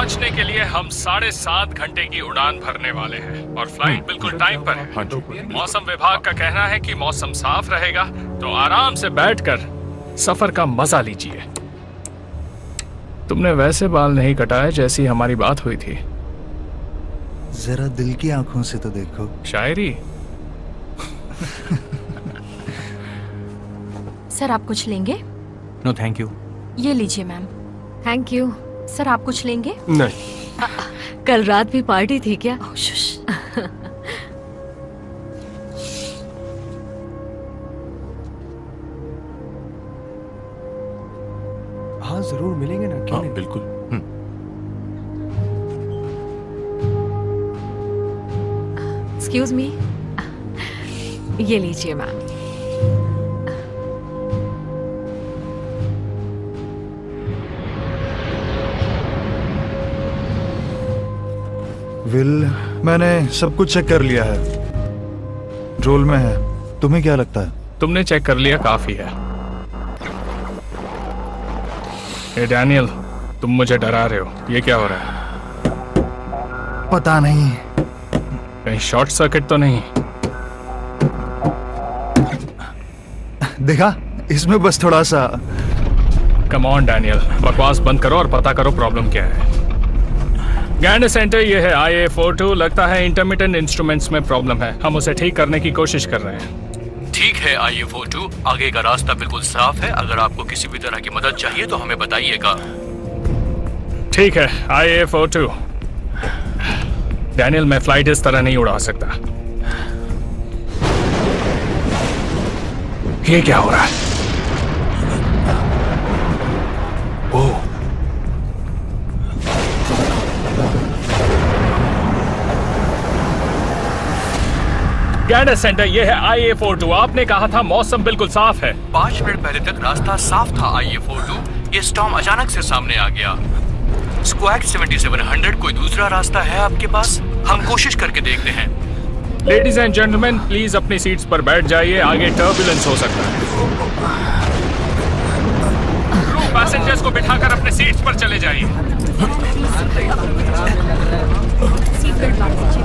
पहुंचने के लिए हम 7.5 घंटे की उड़ान भरने वाले हैं और फ्लाइट बिल्कुल टाइम पर है। मौसम विभाग का कहना है कि मौसम साफ रहेगा, तो आराम से बैठकर सफर का मजा लीजिए। तुमने वैसे बाल नहीं कटाए जैसी हमारी बात हुई थी। जरा दिल की आंखों से तो देखो। शायरी। सर आप कुछ लेंगे? No thank you. ये लीजिए मैम। Thank you. सर आप कुछ लेंगे? नहीं। कल रात भी पार्टी थी क्या? हाँ जरूर मिलेंगे ना। क्यों नहीं? बिल्कुल। एक्सक्यूज मी, ये लीजिए मैम। विल, मैंने सब कुछ चेक कर लिया है, रोल में है। तुम्हें क्या लगता है? तुमने चेक कर लिया, काफी है। ए डैनियल, तुम मुझे डरा रहे हो, ये क्या हो रहा है? पता नहीं, कहीं शॉर्ट सर्किट तो नहीं? देखा, इसमें बस थोड़ा सा। कम ऑन डैनियल, बकवास बंद करो और पता करो प्रॉब्लम क्या है। गैंड सेंटर, ये है IA42। लगता है इंटरमिटेंट इंस्ट्रूमेंट्स में प्रॉब्लम है, हम उसे ठीक करने की कोशिश कर रहे हैं। ठीक है IA42, आगे का रास्ता बिल्कुल साफ है। अगर आपको किसी भी तरह की मदद चाहिए तो हमें बताइएगा। ठीक है IA42। डैनियल, मैं फ्लाइट इस तरह नहीं उड़ा सकता। ये क्या हो रहा है? ओह, गाइडेंस सेंटर, ये है IA42। आपने कहा था मौसम बिल्कुल साफ है। 5 मिनट पहले तक रास्ता साफ था IA42। ये स्टॉर्म अचानक से सामने आ गया। स्क्वैड 7700, कोई दूसरा रास्ता है आपके पास? हम कोशिश करके देखते हैं। लेडीज एंड जेंटलमैन, प्लीज अपनी सीट्स पर बैठ जाइए, आगे टर्बुलेंस हो सकता है। क्रू पैसेंजर्स को बिठाकर अपने सीट्स पर चले जाइए। सीट बेल्ट बांध दीजिए।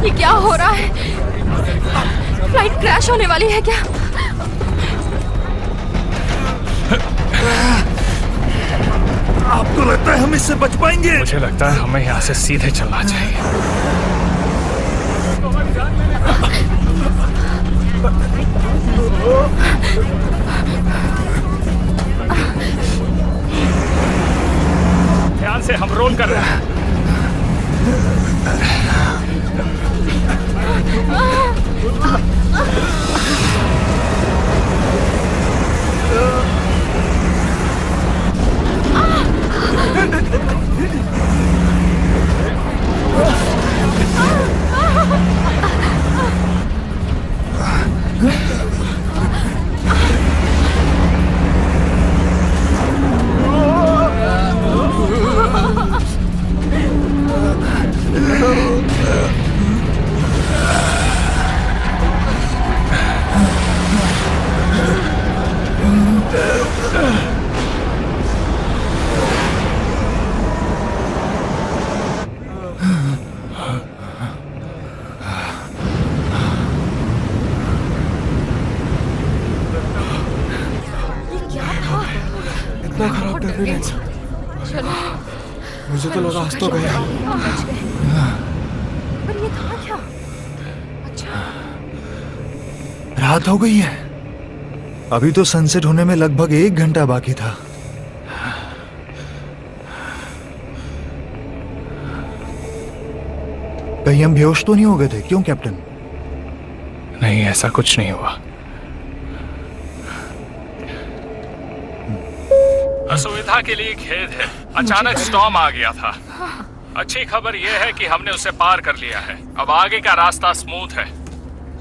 ये क्या हो रहा है? फ्लाइट क्रैश होने वाली है क्या? आपको लगता है हम इससे बच पाएंगे? मुझे लगता है हमें यहाँ से सीधे चलना चाहिए। ध्यान से, हम रोल कर रहे हैं। इतना खराब टर्बुलेंस, मुझे तो लगा आज तो गया। पर ये था क्या? अच्छा, रात हो गई है। अभी तो सनसेट होने में लगभग 1 घंटा बाकी था। कहीं हम बेहोश तो नहीं हो गए थे? क्यों कैप्टन? नहीं, ऐसा कुछ नहीं हुआ। असुविधा के लिए खेद है, अचानक स्टॉर्म आ गया था। अच्छी खबर यह है कि हमने उसे पार कर लिया है। अब आगे का रास्ता स्मूथ है।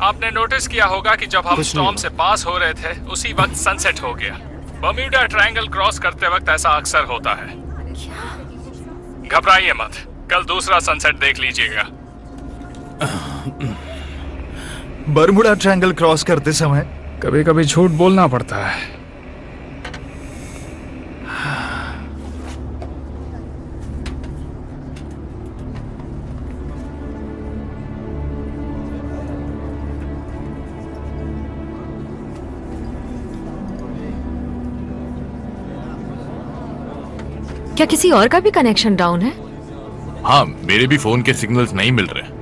आपने नोटिस किया होगा कि जब हम स्टॉर्म से पास हो रहे थे उसी वक्त सनसेट हो गया। बर्म्यूडा ट्रायंगल क्रॉस करते वक्त ऐसा अक्सर होता है। घबराइए मत, कल दूसरा सनसेट देख लीजिएगा। बर्मुडा ट्रायंगल क्रॉस करते समय कभी कभी झूठ बोलना पड़ता है। क्या किसी और का भी कनेक्शन डाउन है? हाँ, मेरे भी फोन के सिग्नल्स नहीं मिल रहे।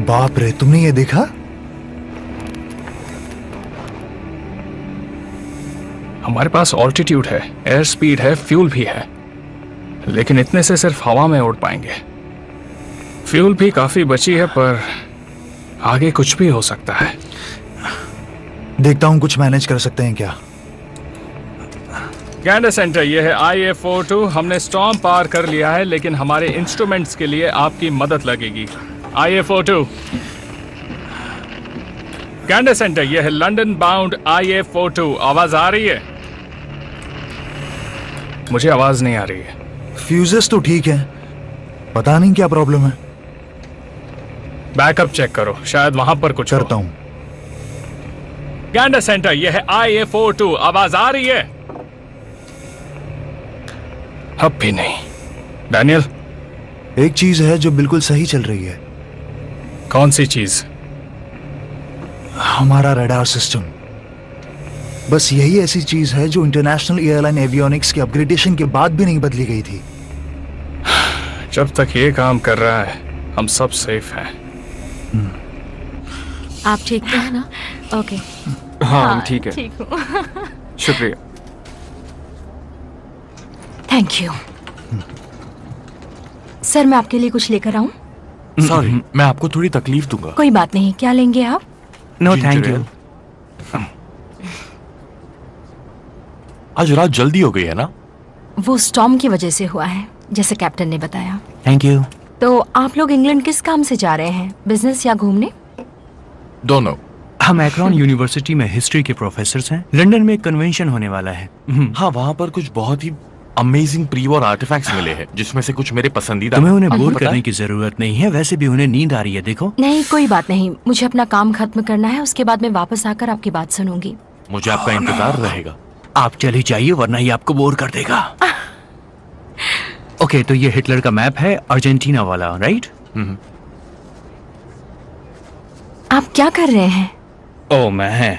बाप रे, तुमने ये देखा? हमारे पास ऑल्टीट्यूड है, एयर स्पीड है, फ्यूल भी है, लेकिन इतने से सिर्फ हवा में उड़ पाएंगे। फ्यूल भी काफी बची है, पर आगे कुछ भी हो सकता है। देखता हूं कुछ मैनेज कर सकते हैं क्या। गैंडर सेंटर, ये है IA42। हमने स्टॉर्म पार कर लिया है, लेकिन हमारे इंस्ट्रूमेंट्स के लिए आपकी मदद लगेगी। IA42। गैंडर सेंटर, ये है लंदन बाउंड IA42। आवाज आ रही है? मुझे आवाज नहीं आ रही है। फ्यूजेस तो ठीक है, पता नहीं क्या प्रॉब्लम है। बैकअप चेक करो, शायद वहां पर कुछ करता हूं। गैंडर सेंटर, यह है IA42। आवाज आ रही है? अब भी नहीं। डैनियल, एक चीज है जो बिल्कुल सही चल रही है। कौन सी चीज? हमारा रडार सिस्टम। बस यही ऐसी चीज है जो इंटरनेशनल एयरलाइन एवियोनिक्स के अपग्रेडेशन के बाद भी नहीं बदली गई थी। जब तक ये काम कर रहा है, हम सब सेफ हैं। आप ठीक तो है ना? ओके। हाँ, ठीक है। ठीक हूँ। शुक्रिया। Thank you. सर, मैं आपके लिए कुछ लेकर आऊं? सॉरी, मैं आपको थोड़ी तकलीफ दूंगा। कोई बात नहीं, क्या लेंगे आप? No thank you. आज रात जल्दी हो गई है ना? वो स्टॉर्म की वजह से हुआ है, जैसे कैप्टन ने बताया। Thank you. तो आप लोग इंग्लैंड किस काम से जा रहे हैं, बिजनेस या घूमने? दोनों। हम एक्रोन यूनिवर्सिटी में हिस्ट्री के प्रोफेसर्स हैं। लंदन में एक कन्वेंशन होने वाला है। हाँ, वहाँ पर कुछ बहुत ही अमेजिंग प्री वॉर आर्टिफैक्ट्स मिले हैं, जिसमें से कुछ मेरे पसंदीदा। तुम्हें उन्हें बोर करने की जरूरत नहीं है, वैसे भी उन्हें नींद आ रही है। देखो। नहीं, कोई बात नहीं, मुझे अपना काम खत्म करना है, उसके बाद मैं वापस आकर आपकी बात सुनूंगी। मुझे आपका इंतजार रहेगा। आप चली जाइए, वरना ये आपको बोर कर देगा। ओके, तो ये हिटलर का मैप है, अर्जेंटीना वाला, राइट? आप क्या कर रहे हैं? ओ, मैं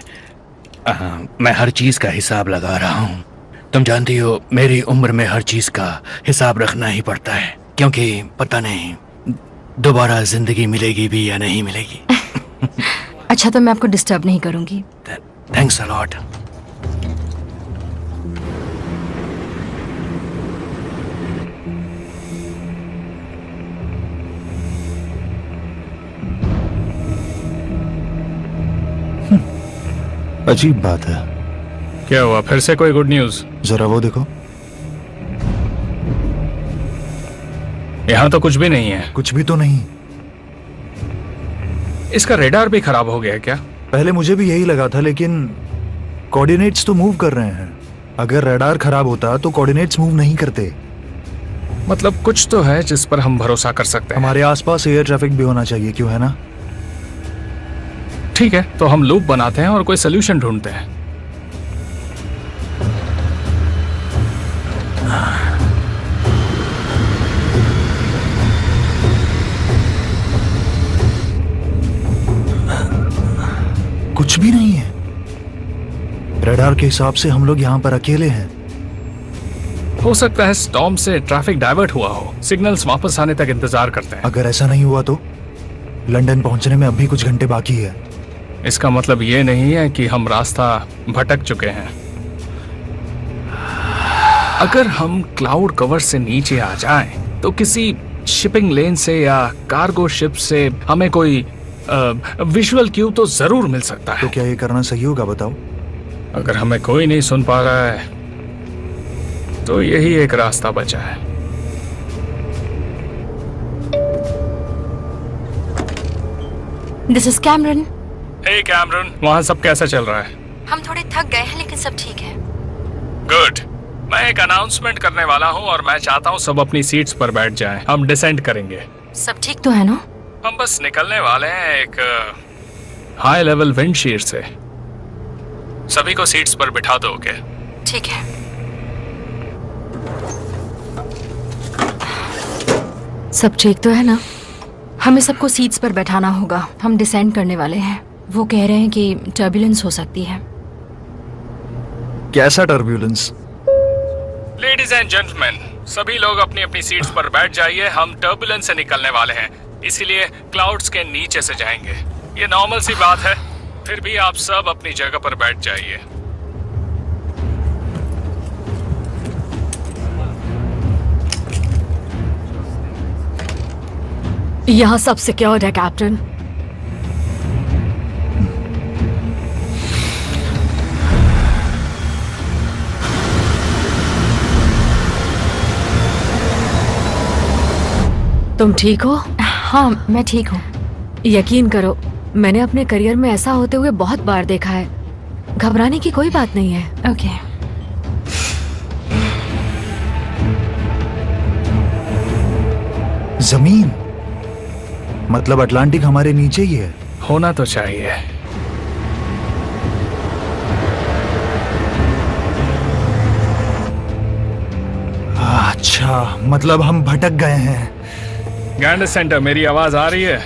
हर चीज का हिसाब लगा रहा हूँ। तुम जानती हो, मेरी उम्र में हर चीज का हिसाब रखना ही पड़ता है, क्योंकि पता नहीं दोबारा जिंदगी मिलेगी भी या नहीं मिलेगी। अच्छा, तो मैं आपको डिस्टर्ब नहीं करूंगी। Thanks a lot. अजीब बात है। क्या हुआ, फिर से कोई गुड न्यूज? जरा वो देखो। यहाँ तो कुछ भी नहीं है। कुछ भी तो नहीं। इसका रेडार भी खराब हो गया है क्या? पहले मुझे भी यही लगा था, लेकिन कोऑर्डिनेट्स तो मूव कर रहे हैं। अगर रडार खराब होता तो कोऑर्डिनेट्स मूव नहीं करते। मतलब कुछ तो है जिस पर हम भरोसा कर सकते हैं। हमारे आसपास एयर ट्रैफिक भी होना चाहिए, क्यों, है ना? ठीक है, तो हम लूप बनाते हैं और कोई सोल्यूशन ढूंढते हैं। कुछ भी नहीं है। रडार के हिसाब से हम लोग यहाँ पर अकेले हैं। हो सकता है स्टॉर्म से ट्रैफिक डाइवर्ट हुआ हो। सिग्नल्स वापस आने तक इंतजार करते हैं। अगर ऐसा नहीं हुआ तो लंदन पहुंचने में अभी कुछ घंटे बाकी है। इसका मतलब ये नहीं है कि हम रास्ता भटक चुके हैं। अगर हम क्लाउड कवर से नीचे आ जाएं, तो किसी शिपिंग लेन से या कार्गो शिप से हमें कोई विजुअल क्यू तो जरूर मिल सकता है। तो क्या ये करना सही होगा, बताओ? अगर हमें कोई नहीं सुन पा रहा है, तो यही एक रास्ता बचा है। This is Cameron. Hey Cameron, वहाँ सब कैसा चल रहा है? हम थोड़े थक गए हैं लेकिन सब ठीक है। गुड। मैं एक अनाउंसमेंट करने वाला हूँ और मैं चाहता हूँ सब अपनी सीट्स पर बैठ जाएं। हम डिसेंड करेंगे। सब ठीक तो है ना? हम बस निकलने वाले हैं एक हाई लेवल विंड शीर से। सभी को सीट्स पर बिठा दो। ओके? ठीक है। सब ठीक तो है ना? हमें सबको सीट्स पर बैठाना होगा। हम डिसेंड करने वाले हैं। वो कह रहे हैं कि टर्बुलेंस हो सकती है। कैसा टर्बुलेंस? लेडीज एंड जेंटलमैन, सभी लोग अपनी अपनी सीट्स पर बैठ जाइए। हम टर्बुलेंस से निकलने वाले हैं, इसीलिए क्लाउड्स के नीचे से जाएंगे। ये नॉर्मल सी बात है, फिर भी आप सब अपनी जगह पर बैठ जाइए। यहाँ सब सिक्योर्ड है कैप्टन। तुम ठीक हो? हाँ, मैं ठीक हूँ। यकीन करो, मैंने अपने करियर में ऐसा होते हुए बहुत बार देखा है। घबराने की कोई बात नहीं है। ओके। जमीन मतलब अटलांटिक हमारे नीचे ही है। होना तो चाहिए। अच्छा, मतलब हम भटक गए हैं। गैंडस सेंटर, मेरी आवाज आ रही है?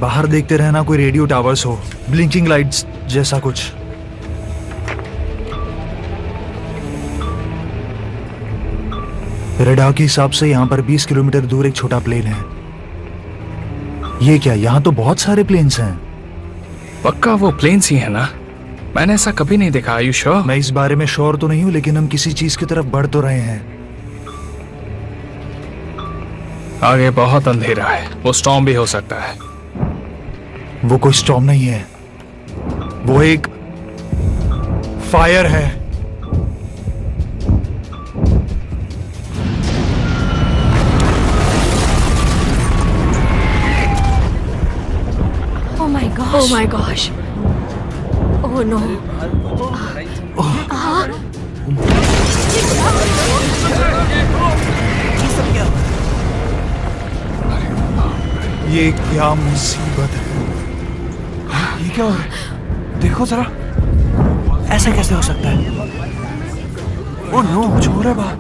बाहर देखते रहना, कोई रेडियो टावर्स हो, ब्लिंकिंग लाइट्स जैसा कुछ। रडार के हिसाब से यहाँ पर 20 किलोमीटर दूर एक छोटा प्लेन है। ये क्या, यहाँ तो बहुत सारे प्लेन्स हैं। पक्का वो प्लेन्स ही है ना? मैंने ऐसा कभी नहीं देखा। Are you sure? मैं इस बारे में श्योर तो नहीं हूँ, लेकिन हम किसी चीज की तरफ बढ़ तो रहे हैं। आगे बहुत अंधेरा है, वो स्टॉर्म भी हो सकता है। वो कोई स्टॉर्म नहीं है, वो एक फायर है। Oh my gosh. Oh my gosh. Oh no. ये क्या मुसीबत है? ये क्या हो रहा है? देखो जरा, ऐसा कैसे हो सकता है? ओह नो, कुछ हो रहा है बाहर।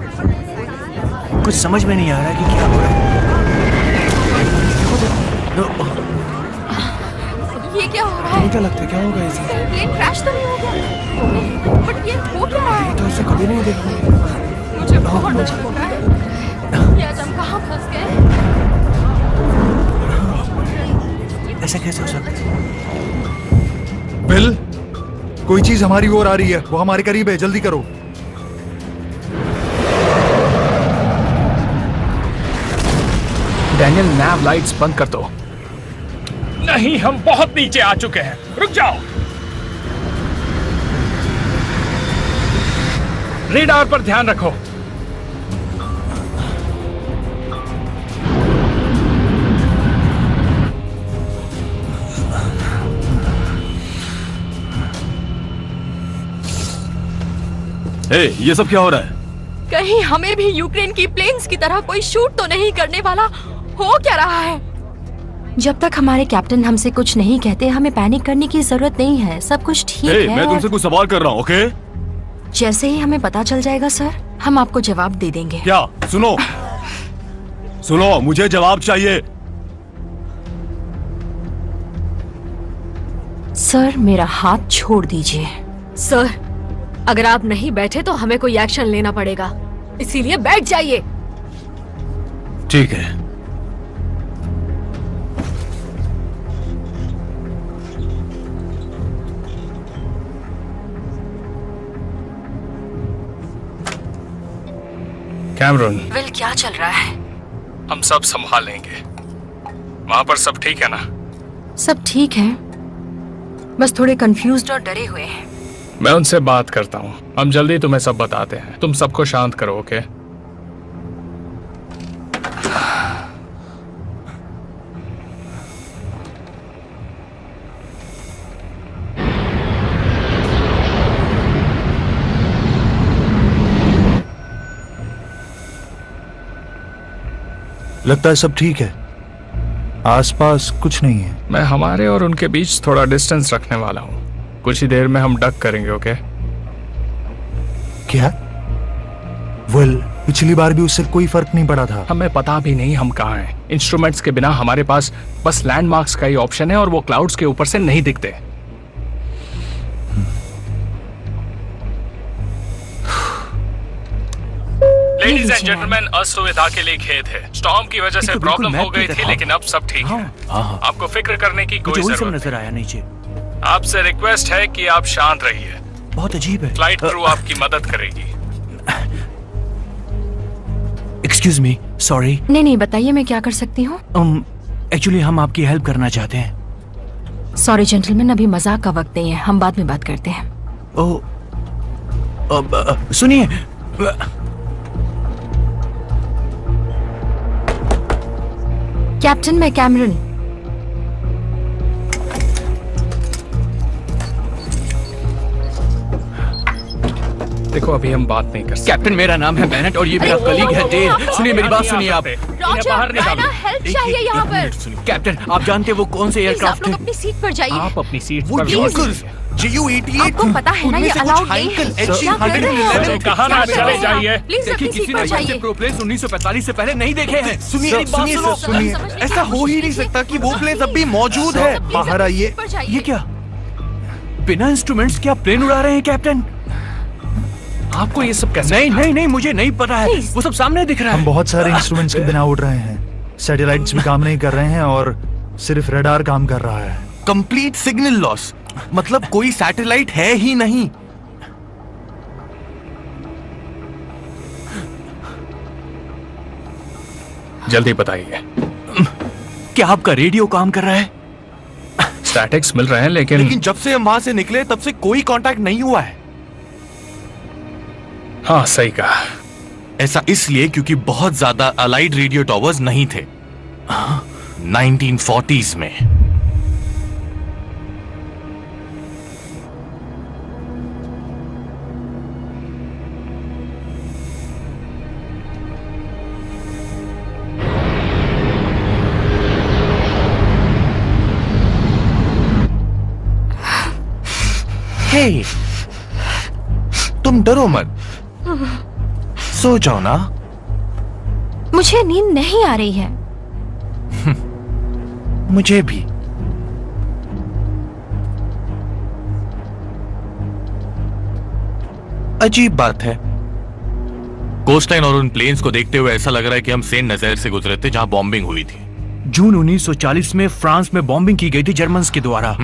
कुछ समझ में नहीं आ रहा कि क्या हो रहा है। ये क्या हो रहा है? क्या लगता है, क्या होगा इसे? प्लेन क्रैश तो नहीं हो गया? बट ये हो क्या रहा है? तो ऐसे कभी नहीं देखा। मुझे बहुत डर लग रहा है। ये आज हम कहाँ फंस गए? ऐसा कैसे हो सकता है? बिल, कोई चीज हमारी ओर आ रही है, वो हमारे करीब है, जल्दी करो। डैनियल, नैव लाइट्स बंद कर दो। नहीं, हम बहुत नीचे आ चुके हैं, रुक जाओ। रेडार पर ध्यान रखो। ये सब क्या हो रहा है? कहीं हमें भी यूक्रेन की प्लेन्स की तरह कोई शूट तो नहीं करने वाला? हो क्या रहा है? जब तक हमारे कैप्टन हमसे कुछ नहीं कहते, हमें पैनिक करने की जरूरत नहीं है। सब कुछ ठीक है। मैं तुमसे कुछ सवाल कर रहा हूँ, ओके? जैसे ही हमें पता चल जाएगा सर, हम आपको जवाब दे देंगे। क्या? सुनो सुनो, मुझे जवाब चाहिए। सर, मेरा हाथ छोड़ दीजिए। सर, अगर आप नहीं बैठे तो हमें कोई एक्शन लेना पड़ेगा, इसीलिए बैठ जाइए। ठीक है। कैमरन, विल, क्या चल रहा है? हम सब संभाल लेंगे। वहां पर सब ठीक है ना? सब ठीक है, बस थोड़े कंफ्यूज्ड और डरे हुए हैं। मैं उनसे बात करता हूँ, हम जल्दी तुम्हें सब बताते हैं। तुम सबको शांत करो, ओके? लगता है सब ठीक है, आसपास कुछ नहीं है। मैं हमारे और उनके बीच थोड़ा डिस्टेंस रखने वाला हूँ। कुछ ही देर में हम डक करेंगे, ओके? क्या? वेल, पिछली बार भी उससे कोई फर्क नहीं पड़ा था। हमें पता भी नहीं हम कहाँ हैं। इंस्ट्रूमेंट्स के बिना हमारे पास बस लैंडमार्क्स का ही ऑप्शन है और वो क्लाउड्स के ऊपर से नहीं दिखते। लेडीज एंड जेंटलमैन, असुविधा के लिए खेद है। स्टॉर्म की वजह से प्रॉब्लम हो गई थी, लेकिन अब सब ठीक है। आपको फिक्र करने की कोई जरूरत नहीं। नजर आया नीचे। आपसे रिक्वेस्ट है कि आप शांत रहिए। बहुत अजीब है। फ्लाइट क्रू आपकी मदद करेगी। Excuse me, sorry. नहीं, बताइए मैं क्या कर सकती हूँ? एक्चुअली हम आपकी हेल्प करना चाहते हैं। सॉरी जेंटलमैन, अभी मजाक का वक्त नहीं है, हम बाद में बात करते हैं। सुनिए, कैप्टन, मैं कैमरन। देखो, अभी हम बात नहीं कर सकते। कैप्टन, मेरा नाम है बेनेट और ये मेरा कलीग है डेल। सुनिए मेरी बात सुनिए आप। बाहर निकालो। हेल्प चाहिए यहाँ पर। कैप्टन, आप जानते हैं वो कौन से एयरक्राफ्ट आप लोग अपनी सीट पर जाइए। आप अपनी सीट वो पर JU-88 आपको पता है ना ये अलाउड नहीं है। क्या कर रहे हैं आप? कहा ना चले जाइए। प्लीज अपनी सीट पर जाइए। प्रोप्लेन्स 1945 से पहले नहीं देखे हैं। सुनिए, ऐसा हो ही नहीं सकता कि वो प्लेन अब भी मौजूद है। बाहर आइए। ये क्या? बिना इंस्ट्रूमेंट्स क्या प्लेन उड़ा रहे हैं कैप्टन? आपको ये सब कैसे? नहीं, मुझे नहीं पता है। वो सब सामने दिख रहा है। हम बहुत सारे इंस्ट्रूमेंट्स के बिना उड़ रहे हैं। सैटेलाइट्स भी काम नहीं कर रहे हैं और सिर्फ रडार काम कर रहा है। कंप्लीट सिग्नल लॉस, मतलब कोई सैटेलाइट है ही नहीं। जल्दी बताइए। क्या आपका रेडियो काम कर रहा है? स्टैटिक्स मिल रहे हैं, लेकिन जब से हम वहां से निकले तब से कोई कांटेक्ट नहीं हुआ है। हाँ, सही कहा। ऐसा इसलिए क्योंकि बहुत ज्यादा अलाइड रेडियो टॉवर्स नहीं थे 1940s में। हे, तुम डरो मत, सो जाओ ना। मुझे नींद नहीं आ रही है। मुझे भी। अजीब बात है, कोस्टलाइन और उन प्लेन्स को देखते हुए ऐसा लग रहा है कि हम सेंट नज़ीर से गुजरे थे जहां बॉम्बिंग हुई थी। जून 1940 में फ्रांस में बॉम्बिंग की गई थी जर्मन्स के द्वारा।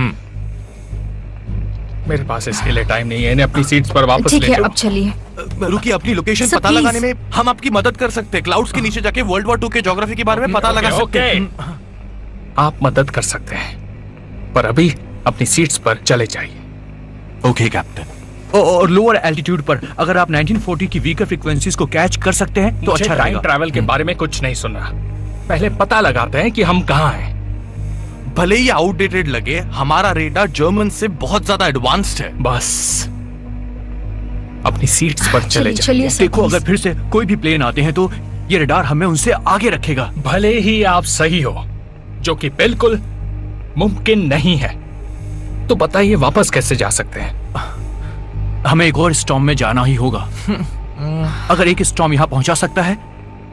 मेरे पास इसके लिए टाइम नहीं है। इन्हें अपनी सीट्स पर वापस ले ठीक है, जाओ। अब चलिए। रुकिए, अपनी लोकेशन सर, पता प्लीज। लगाने में हम आपकी मदद कर सकते हैं। क्लाउड्स के नीचे जाके वर्ल्ड वॉर 2 के ज्योग्राफी के बारे में पता लगा सकते हैं। आप मदद कर सकते हैं, पर अभी अपनी सीट्स पर चले जाइए। Okay captain. और लोअर एल्टीट्यूड पर अगर आप 1940 की वीकर फ्रीक्वेंसीज को कैच कर सकते हैं तो अच्छा टाइम रहेगा। ट्रैवल के बारे में कुछ नहीं सुनना। पहले पता लगाते हैं कि हम कहाँ हैं। भले ही आउटडेटेड लगे, हमारा रेडार जर्मन से बहुत ज्यादा एडवांस्ड है। बस अपनी सीट्स पर चले जाइए। चलिए सर, देखो, प्लीज। अगर फिर से कोई भी प्लेन आते हैं तो ये रडार हमें उनसे आगे रखेगा। भले ही आप सही हो, जो कि बिल्कुल मुमकिन नहीं है, तो बताइए वापस कैसे जा सकते हैं? हमें एक और स्टॉर्म में जाना ही होगा। अगर एक स्टॉर्म यहाँ पहुंचा सकता है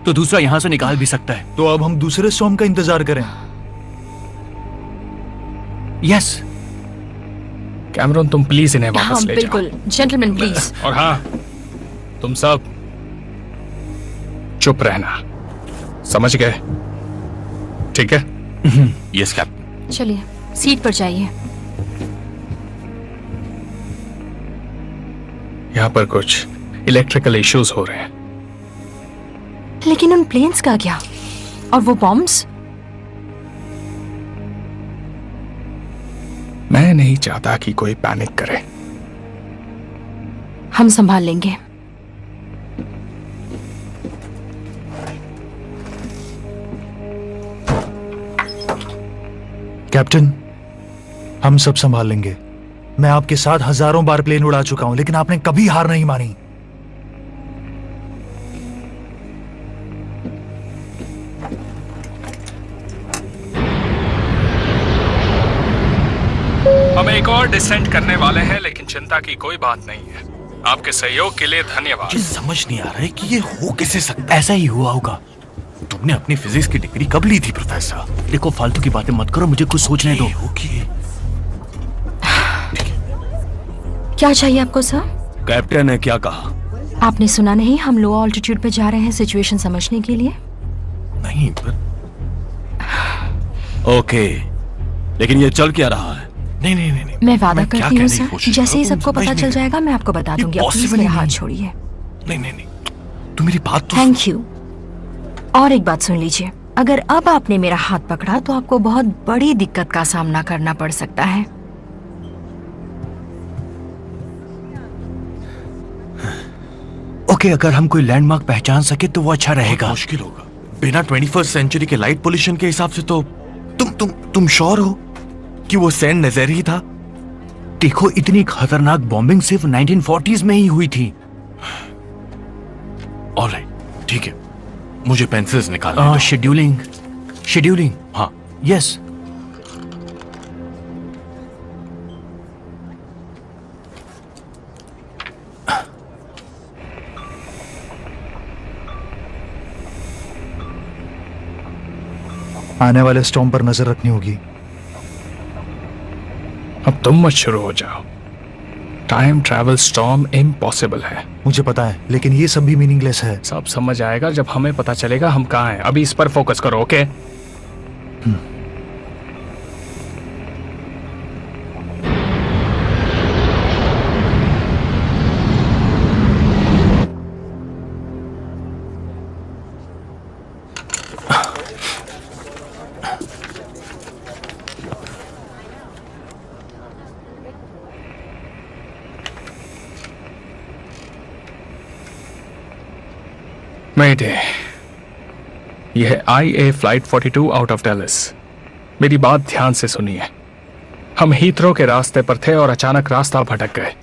तो दूसरा यहाँ से निकाल भी सकता है। तो अब हम दूसरे स्टॉर्म का इंतजार करें। यस। कैमरन, तुम प्लीज इन्हें वापस हाँ ले बिल्कुल, जेंटलमैन प्लीज। जाओ। और हाँ, तुम सब चुप रहना, समझ गए? ठीक है? Yes captain. चलिए सीट पर जाइए। यहाँ पर कुछ इलेक्ट्रिकल इश्यूज हो रहे हैं। लेकिन उन प्लेन्स का क्या? और वो बॉम्ब्स? मैं नहीं चाहता कि कोई पैनिक करे। हम संभाल लेंगे। कैप्टन, हम सब संभाल लेंगे। मैं आपके साथ हजारों बार प्लेन उड़ा चुका हूं, लेकिन आपने कभी हार नहीं मानी। एक और डिसेंट करने वाले हैं, लेकिन चिंता की कोई बात नहीं है। आपके सहयोग के लिए धन्यवाद। मुझे समझ नहीं आ रहा है कि ये हो कैसे सकता है। ऐसा ही हुआ होगा। तुमने अपनी फिजिक्स की डिग्री कब ली थी प्रोफेसर? देखो फालतू की बातें मत करो, मुझे कुछ सोचने दो। क्या चाहिए आपको सर? कैप्टन ने क्या कहा? आपने सुना नहीं, हम लो ऑल्टीट्यूड पे जा रहे हैं सिचुएशन समझने के लिए। नहीं पर... ओके, लेकिन ये चल क्या रहा है? नहीं। मैं वादा करती हूँ सर, जैसे ही सबको पता चल जाएगा मैं आपको बता दूंगी। अब प्लीज मेरा हाथ छोड़िए। नहीं, तू मेरी बात तो... थैंक यू। और एक बात सुन लीजिए, अगर अब आपने मेरा हाथ पकड़ा तो आपको बहुत बड़ी दिक्कत का सामना करना पड़ सकता है। ओके, अगर हम कोई लैंडमार्क पहचान सके तो वो अच्छा रहेगा। मुश्किल होगा बिना 21st सेंचुरी के लाइट पोल्यूशन के हिसाब से। तो तुम श्योर हो कि वो सैंड नजर ही था? देखो, इतनी खतरनाक बॉम्बिंग सिर्फ 1940s में ही हुई थी। ऑलराइट, ठीक है, मुझे पेंसिल्स निकालने दो। शेड्यूलिंग। हाँ, यस। आने वाले स्टॉर्म पर नजर रखनी होगी। अब तुम मत शुरू हो जाओ। टाइम ट्रैवल स्टॉर्म इम्पॉसिबल है। मुझे पता है, लेकिन ये सब भी मीनिंगलेस है। सब समझ आएगा जब हमें पता चलेगा हम कहाँ हैं। अभी इस पर फोकस करो, ओके? मेडे, यह है IA flight 42 out of Dallas. मेरी बात ध्यान से सुनिए। हम हीथ्रो के रास्ते पर थे और अचानक रास्ता भटक गए।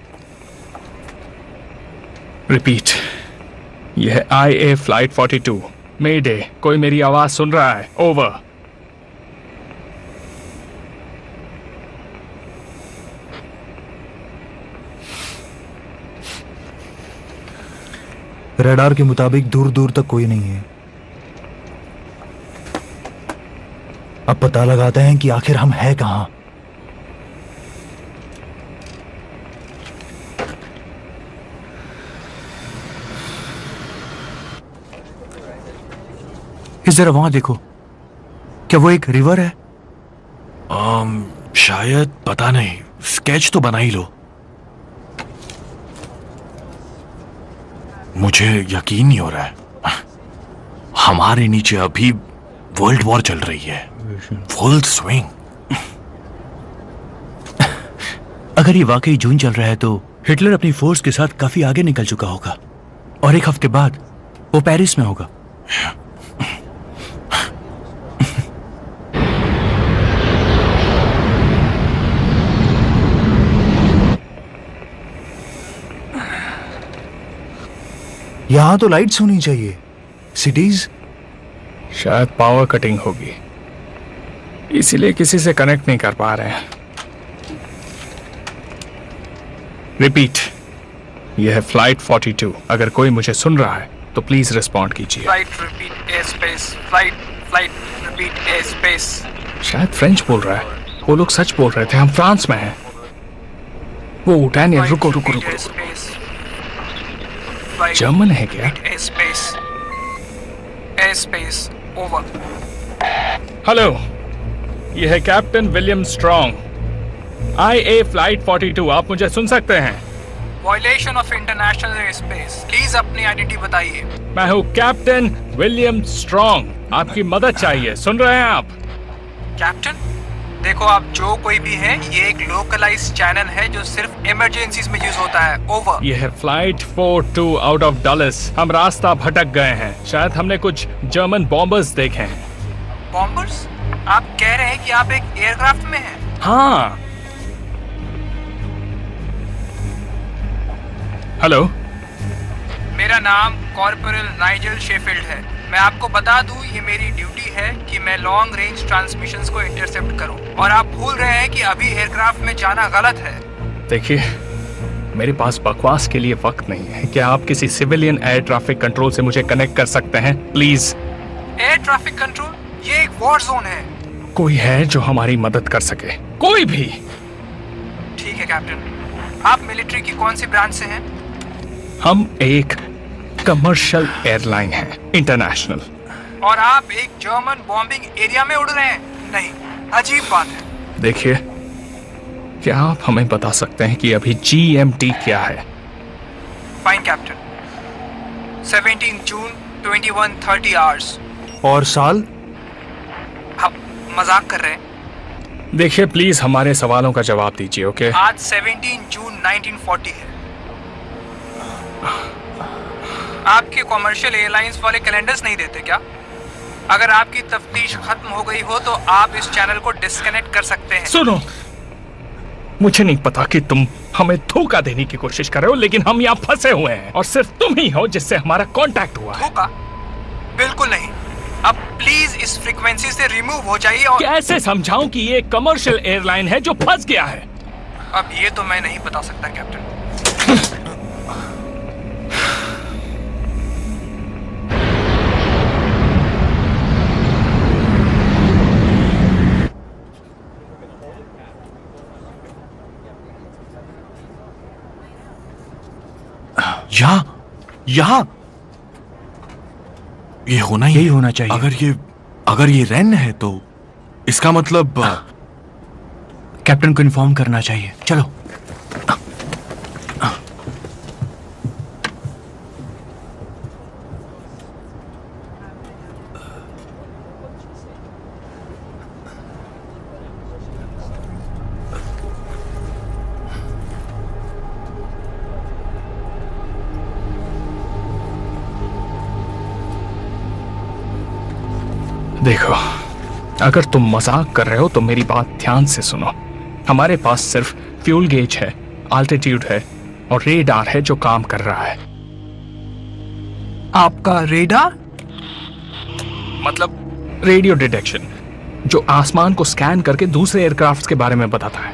रिपीट, यह है IA फ्लाइट 42। मेडे, कोई मेरी आवाज सुन रहा है? ओवर। रडार के मुताबिक दूर दूर तक कोई नहीं है। अब पता लगाते हैं कि आखिर हम हैं कहां। जरा वहां देखो, क्या वो एक रिवर है? शायद, पता नहीं। स्केच तो बना ही लो। मुझे यकीन नहीं हो रहा है। हमारे नीचे अभी वर्ल्ड वॉर चल रही है, फुल स्विंग। अगर ये वाकई जून चल रहा है तो हिटलर अपनी फोर्स के साथ काफी आगे निकल चुका होगा और एक हफ्ते बाद वो पेरिस में होगा। यहां तो लाइट्स होनी चाहिए। सिटीज? शायद पावर कटिंग होगी, इसीलिए किसी से कनेक्ट नहीं कर पा रहे हैं। रिपीट, यह है फ्लाइट 42। अगर कोई मुझे सुन रहा है तो प्लीज रिस्पॉन्ड कीजिए। Flight repeat air space. Flight repeat air space. शायद फ्रेंच बोल रहा है। वो लोग सच बोल रहे थे, हम फ्रांस में हैं। वो डैनियल, रुको। जर्मन है क्या? Air space over. हेलो, यह है captain William strong, IA flight 42। आप मुझे सुन सकते हैं? Violation of international air space. Please अपनी आइडेंटिटी बताइए। मैं हूँ कैप्टन विलियम स्ट्रॉन्ग। आपकी मदद चाहिए, सुन रहे हैं आप? कैप्टन, देखो आप जो कोई भी है, ये एक लोकलाइज्ड चैनल है जो सिर्फ इमरजेंसीज में यूज होता है। ओवर। यह है फ्लाइट 42 आउट ऑफ डलस। हम रास्ता भटक गए हैं। शायद हमने कुछ जर्मन बॉम्बर्स देखे हैं। बॉम्बर्स? आप कह रहे हैं कि आप एक एयरक्राफ्ट में हैं? हाँ। हेलो, मेरा नाम कॉर्पोरल नाइजल शेफील्ड है। मैं आपको बता दूं, ये मेरी ड्यूटी है कि मैं लॉन्ग रेंज ट्रांसमिशंस को इंटरसेप्ट करूं, और आप भूल रहे हैं कि अभी एयरक्राफ्ट में जाना गलत है। देखिए, मेरे पास बकवास के लिए वक्त नहीं है। क्या आप किसी सिविलियन एयर ट्रैफिक कंट्रोल से मुझे कनेक्ट कर सकते हैं प्लीज? Air traffic control? ये एक वॉर जोन है। कोई है जो हमारी मदद कर सके? कोई भी? ठीक है कैप्टन। आप मिलिट्री की कौन सी ब्रांच से हैं? हम एक कमर्शियल एयरलाइन है, इंटरनेशनल। और आप एक जर्मन बॉम्बिंग एरिया में उड़ रहे हैं? नहीं, अजीब बात है। देखिए, क्या आप हमें बता सकते हैं कि अभी GMT क्या है? Fine captain. 17 जून 21:30 आवर्स। और साल? आप मजाक कर रहे हैं? देखिए, प्लीज हमारे सवालों का जवाब दीजिए, ओके? आज 17 जून 1940 है। आपके कॉमर्शियल एयरलाइंस वाले कैलेंडर्स नहीं देते क्या? अगर आपकी तफ्तीश खत्म हो गई हो तो आप इस चैनल को डिस्कनेक्ट कर सकते हैं। सुनो, मुझे नहीं पता कि तुम हमें धोखा देने की कोशिश कर रहे हो, लेकिन हम यहाँ फंसे हुए हैं और सिर्फ तुम ही हो जिससे हमारा कांटेक्ट हुआ है। धोखा? बिल्कुल नहीं। अब प्लीज इस फ्रीक्वेंसी से रिमूव हो जाइए। और कैसे समझाऊं कि ये कमर्शियल एयरलाइन है जो फंस गया है? अब ये तो मैं नहीं बता सकता कैप्टन। यहाँ ये होना यही होना चाहिए। अगर ये रेन है तो इसका मतलब कैप्टन को इन्फॉर्म करना चाहिए। चलो। देखो, अगर तुम मजाक कर रहे हो तो मेरी बात ध्यान से सुनो। हमारे पास सिर्फ फ्यूल गेज है, आल्टीट्यूड है और रेडार है जो काम कर रहा है। आपका रेडार? मतलब रेडियो डिटेक्शन, जो आसमान को स्कैन करके दूसरे एयरक्राफ्ट के बारे में बताता है।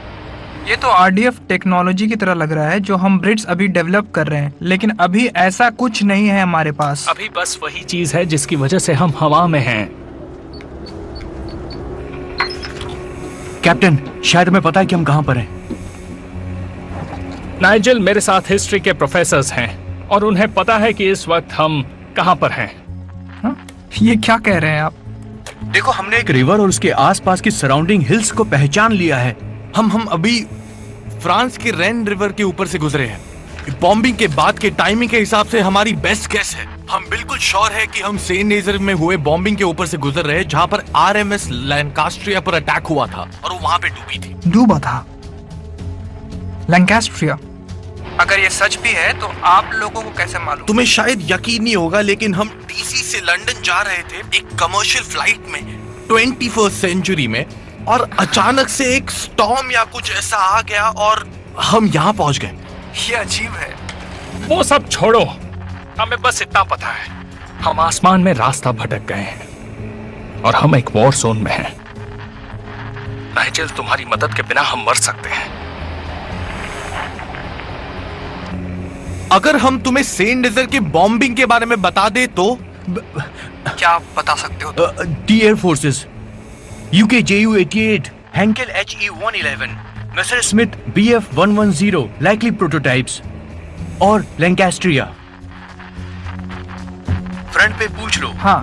ये तो RDF टेक्नोलॉजी की तरह लग रहा है जो हम ब्रिट्स अभी डेवलप कर रहे हैं, लेकिन अभी ऐसा कुछ नहीं है हमारे पास। अभी बस वही चीज है जिसकी वजह से हम हवा में हैं। कैप्टन, शायद हमें पता है कि हम कहां पर हैं। नाइजेल मेरे साथ हिस्ट्री के प्रोफेसर्स हैं और उन्हें पता है कि इस वक्त हम कहां पर हैं। ये क्या कह रहे हैं आप? देखो, हमने एक रिवर और उसके आसपास की सराउंडिंग हिल्स को पहचान लिया है। हम अभी फ्रांस के रेन रिवर के ऊपर से गुजरे हैं। बॉम्बिंग के बाद के टाइमिंग के हिसाब से हमारी बेस्ट गेस है। हम बिल्कुल श्योर है कि हम सेंट नेजर में हुए बॉम्बिंग के ऊपर से गुजर रहे हैं, जहां पर RMS लैंकास्ट्रिया पर अटैक हुआ था और वो वहां पे डूबी थी। डूबा था लैंकास्ट्रिया? अगर ये सच भी है तो आप लोगों को कैसे मालूम? तुम्हें शायद यकीन नहीं होगा, लेकिन हम DC से लंदन जा रहे थे एक कमर्शियल फ्लाइट में 21st सेंचुरी में, और अचानक से एक स्टॉर्म या कुछ ऐसा आ गया और हम यहाँ पहुंच गए। ये अजीब है। वो सब छोड़ो, हमें बस इतना पता है, हम आसमान में रास्ता भटक गए हैं और हम एक वॉर जोन में हैं। नाइजेल, तुम्हारी मदद के बिना हम मर सकते हैं। अगर हम तुम्हें सेंट नेजर के बॉम्बिंग के बारे में बता दे तो क्या आप बता सकते हो? T air forces, UK JU-88, Henkel HE-111, Messer Smith BF-110 likely prototypes और लैंकास्ट्रिया। फ्रंट पे पूछ लो। हाँ,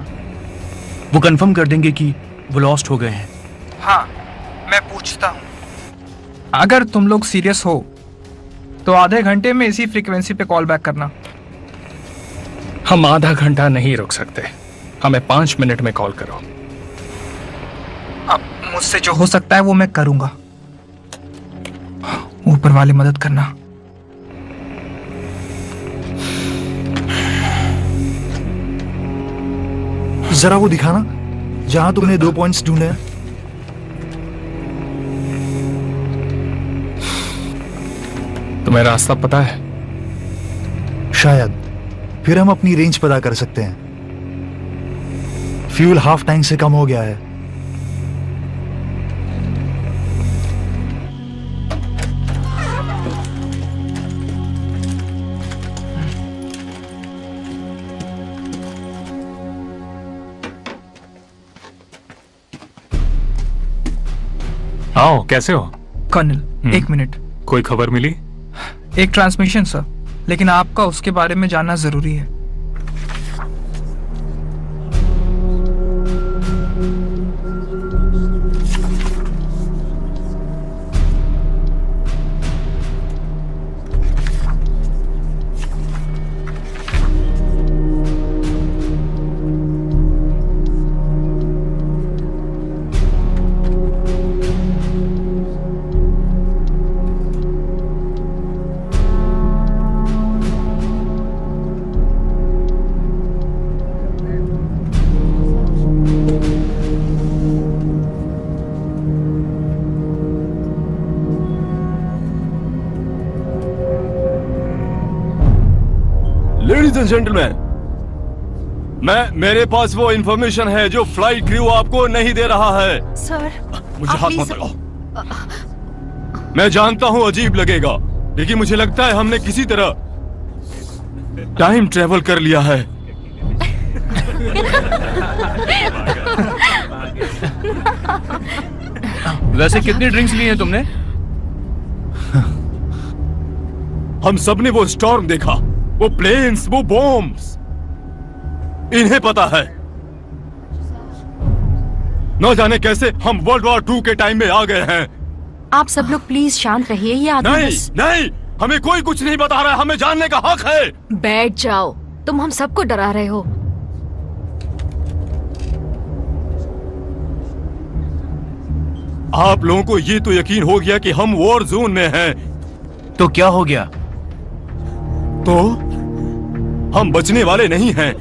वो कंफर्म कर देंगे कि वो लॉस्ट हो गए हैं। हाँ, मैं पूछता हूँ। अगर तुम लोग सीरियस हो तो आधे घंटे में इसी फ्रीक्वेंसी पे कॉल बैक करना। हम आधा घंटा नहीं रुक सकते, हमें 5 मिनट में कॉल करो। अब मुझसे जो हो सकता है वो मैं करूंगा। ऊपर वाले मदद करना। जरा वो दिखाना जहां तुमने 2 पॉइंट्स ढूंढे हैं। तुम्हें रास्ता पता है? शायद, फिर हम अपनी रेंज पता कर सकते हैं। फ्यूल हाफ टैंक से कम हो गया है। आओ, कैसे हो? कर्नल, एक मिनट। कोई खबर मिली? एक ट्रांसमिशन सर, लेकिन आपका उसके बारे में जानना जरूरी है। लेडीज एंड जेंटलमैन, मेरे पास वो इंफॉर्मेशन है जो फ्लाइट क्रू आपको नहीं दे रहा है। सर, मुझे हाथ मत लगाओ। मैं जानता हूं अजीब लगेगा, लेकिन मुझे लगता है हमने किसी तरह टाइम ट्रेवल कर लिया है। वैसे कितनी ड्रिंक्स ली हैं तुमने? हम सबने वो स्टॉर्म देखा, वो प्लेन्स, वो बॉम्ब्स, इन्हें पता है। न जाने कैसे हम वर्ल्ड वॉर 2 के टाइम में आ गए हैं। आप सब लोग प्लीज शांत रहिए। ये आदमी नहीं, नहीं, हमें कोई कुछ नहीं बता रहा है, हमें जानने का हक है। बैठ जाओ, तुम हम सबको डरा रहे हो। आप लोगों को ये तो यकीन हो गया कि हम वॉर जोन में हैं। तो क्या हो गया? तो हम बचने वाले नहीं हैं।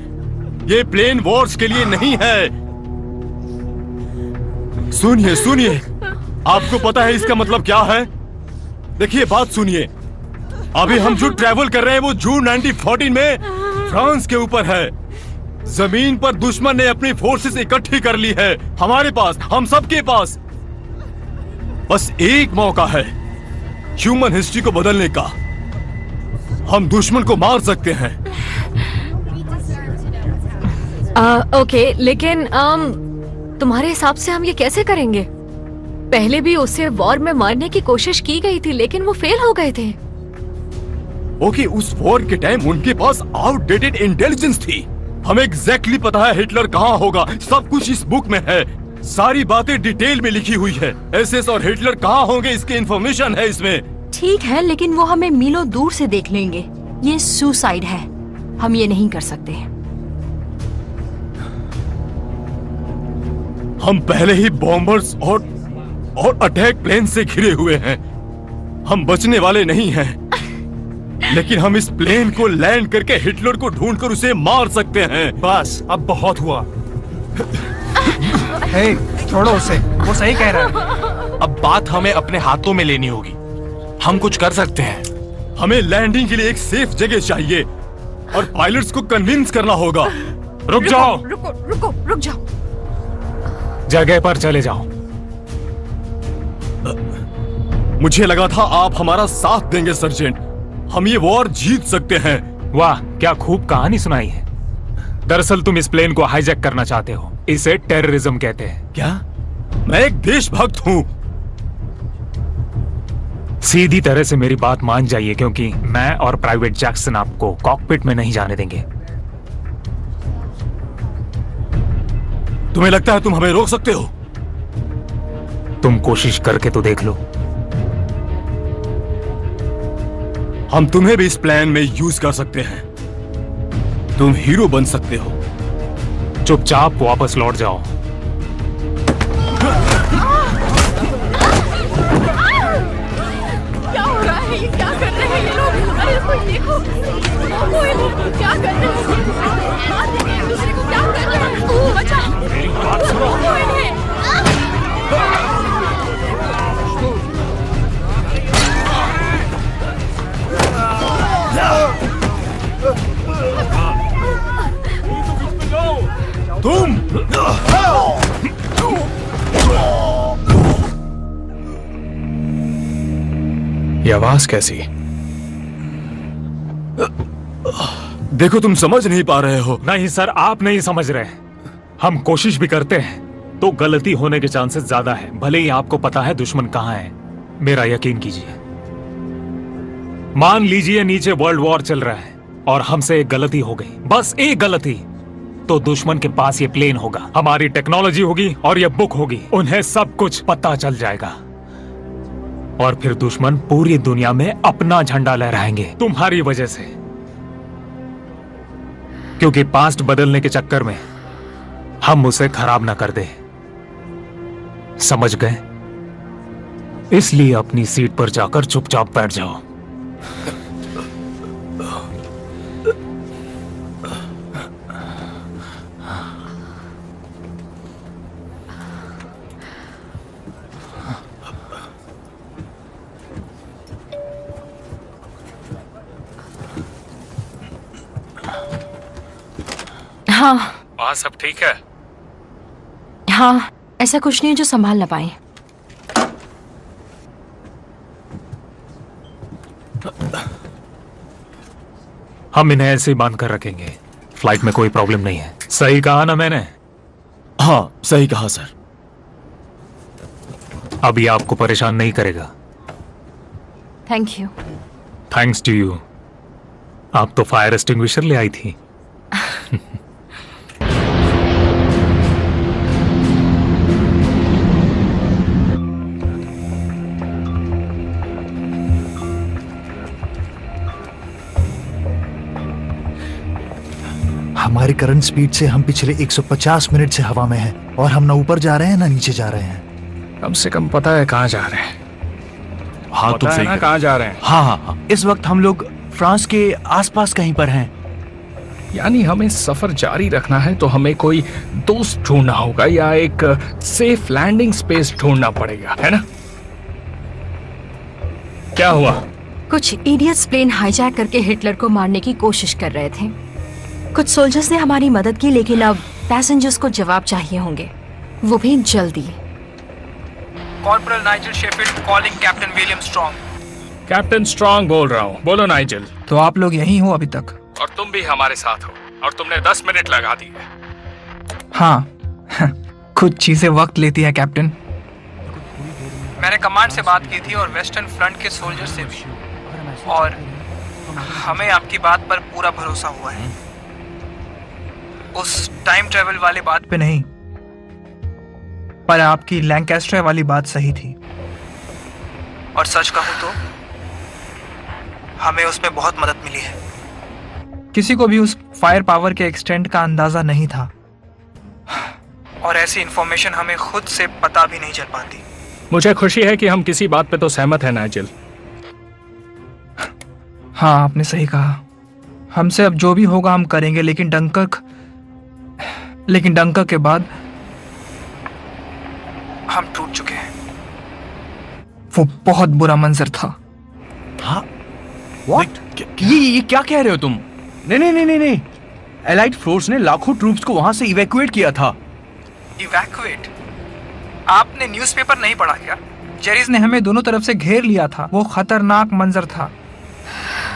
ये प्लेन वॉर्स के लिए नहीं है। सुनिए, सुनिए, आपको पता है इसका मतलब क्या है? देखिए, बात सुनिए। अभी हम जो ट्रैवल कर रहे हैं वो जून 1914 में फ्रांस के ऊपर है। जमीन पर दुश्मन ने अपनी फोर्सेस इकट्ठी कर ली है। हमारे पास, हम सबके पास बस एक मौका है ह्यूमन हिस्ट्री को बदलने का। हम दुश्मन को मार सकते हैं। ओके, लेकिन तुम्हारे हिसाब से हम ये कैसे करेंगे? पहले भी उससे वॉर में मारने की कोशिश की गई थी, लेकिन वो फेल हो गए थे। ओके, उस वॉर के टाइम उनके पास आउटडेटेड इंटेलिजेंस थी। हमें एग्जैक्टली पता है हिटलर कहाँ होगा। सब कुछ इस बुक में है, सारी बातें डिटेल में लिखी हुई है। एसएस और हिटलर कहाँ होंगे इसकी इंफॉर्मेशन है इसमें। ठीक है, लेकिन वो हमें मीलों दूर से देख लेंगे। ये सुसाइड है, हम ये नहीं कर सकते। हम पहले ही बॉम्बर्स और अटैक प्लेन से घिरे हुए हैं। हम बचने वाले नहीं हैं। लेकिन हम इस प्लेन को लैंड करके हिटलर को ढूंढकर उसे मार सकते हैं। बस, अब बहुत हुआ। हे, छोड़ो उसे, वो सही कह रहा है। अब बात हमें अपने हाथों में लेनी होगी। हम कुछ कर सकते हैं। हमें लैंडिंग के लिए एक सेफ जगह चाहिए और पायलट्स को कन्विंस करना होगा। रुक जाओ, रुक जाओ। जगह पर चले जाओ। मुझे लगा था आप हमारा साथ देंगे सर्जेंट। हम ये वॉर जीत सकते हैं। वाह, क्या खूब कहानी सुनाई है। दरअसल तुम इस प्लेन को हाईजैक करना चाहते हो। इसे टेररिज्म कहते हैं। क्या? मैं एक देशभक्त हूँ। सीधी तरह से मेरी बात मान जाइए, क्योंकि मैं और प्राइवेट जैक्सन आपको कॉकपिट में नहीं जाने देंगे। तुम्हें लगता है तुम हमें रोक सकते हो? तुम कोशिश करके तो देख लो। हम तुम्हें भी इस प्लान में यूज कर सकते हैं। तुम हीरो बन सकते हो। चुपचाप वापस लौट जाओ। क्या हो रहा है? ये क्या कर रहे हैं ये लोग? अरे कोई देखो, कोई लोग क्या कर रहे हैं? मार देंगे एक दूसरे को, क्या कर रहे हैं? बचा, मेरी बात सुनो। तुम ये आवाज कैसी? देखो, तुम समझ नहीं पा रहे हो। नहीं सर, आप नहीं समझ रहे। हम कोशिश भी करते हैं तो गलती होने के चांसेस ज्यादा है, भले ही आपको पता है दुश्मन कहां है। मेरा यकीन कीजिए। मान लीजिए नीचे वर्ल्ड वॉर चल रहा है और हमसे एक गलती हो गई, बस एक गलती, तो दुश्मन के पास ये प्लेन होगा, हमारी टेक्नोलॉजी होगी और ये बुक होगी, उन्हें सब कुछ पता चल जाएगा और फिर दुश्मन पूरी दुनिया में अपना झंडा लहराएंगे तुम्हारी वजह से। क्योंकि पास्ट बदलने के चक्कर में हम उसे खराब ना कर दे, समझ गए? इसलिए अपनी सीट पर जाकर चुपचाप बैठ जाओ। हाँ वहाँ सब ठीक है? हाँ, ऐसा कुछ नहीं है जो संभाल ना पाए। हम इन्हें ऐसे ही बांध कर रखेंगे, फ्लाइट में कोई प्रॉब्लम नहीं है। सही कहा ना मैंने? हाँ सही कहा सर। अभी आपको परेशान नहीं करेगा। Thank you. Thanks to you. आप तो फायर एक्सटिंग्विशर ले आई थी। हमारी करंट स्पीड से हम पिछले 150 मिनट से हवा में हैं और हम ना ऊपर जा रहे हैं ना नीचे जा रहे हैं। कम से कम पता है कहाँ जा रहे हैं। हाँ तुम पता है सही ना कह- कहाँ जा रहे हैं। हाँ, इस वक्त हम लोग फ्रांस के आसपास कहीं पर हैं। यानी हमें सफर जारी रखना है तो हमें कोई दोस्त ढूंढना होगा या एक सेफ लैंडिंग स्पेस ढूंढना पड़ेगा, है ना? क्या हुआ? कुछ इडियट्स प्लेन हाईजैक करके हिटलर को मारने की कोशिश कर रहे थे। कुछ सोल्जर्स ने हमारी मदद की, लेकिन अब पैसेंजर्स को जवाब चाहिए होंगे, वो भी जल्दी। Corporal Nigel Sheffield calling captain William strong. Captain strong बोल रहा हूँ। बोलो नाइजल। तो आप लोग यहीं हो अभी तक? और तुम भी हमारे साथ हो और तुमने 10 मिनट लगा दिए। हाँ कुछ चीजें वक्त लेती है कैप्टन। मैंने कमांड से बात की थी और वेस्टर्न फ्रंट के सोल्जर से भी, और हमें आपकी बात पर पूरा भरोसा हुआ है। उस टाइम ट्रेवल वाली बात पे नहीं, पर आपकी लैंकास्टर वाली बात सही थी। और सच कहूं तो हमें उसमें बहुत मदद मिली है। किसी को भी उस फायर पावर के एक्सटेंट का अंदाजा नहीं था, और ऐसी इंफॉर्मेशन हमें खुद से पता भी नहीं चल पाती। मुझे खुशी है कि हम किसी बात पे तो सहमत है नाइजल। हाँ आपने सही कहा। हमसे अब जो भी होगा हम करेंगे, लेकिन डंकर्क के बाद हम टूट चुके हैं। वो बहुत बुरा मंजर था। हाँ व्हाट? ये क्या कह रहे हो तुम? नहीं, एलाइड फोर्स ने लाखों ट्रूप्स को वहां से इवैक्यूएट किया था। इवैक्यूएट? आपने न्यूज़पेपर नहीं पढ़ा क्या? जेरीज ने हमें दोनों तरफ से घेर लिया था। वो खतरनाक मंजर था।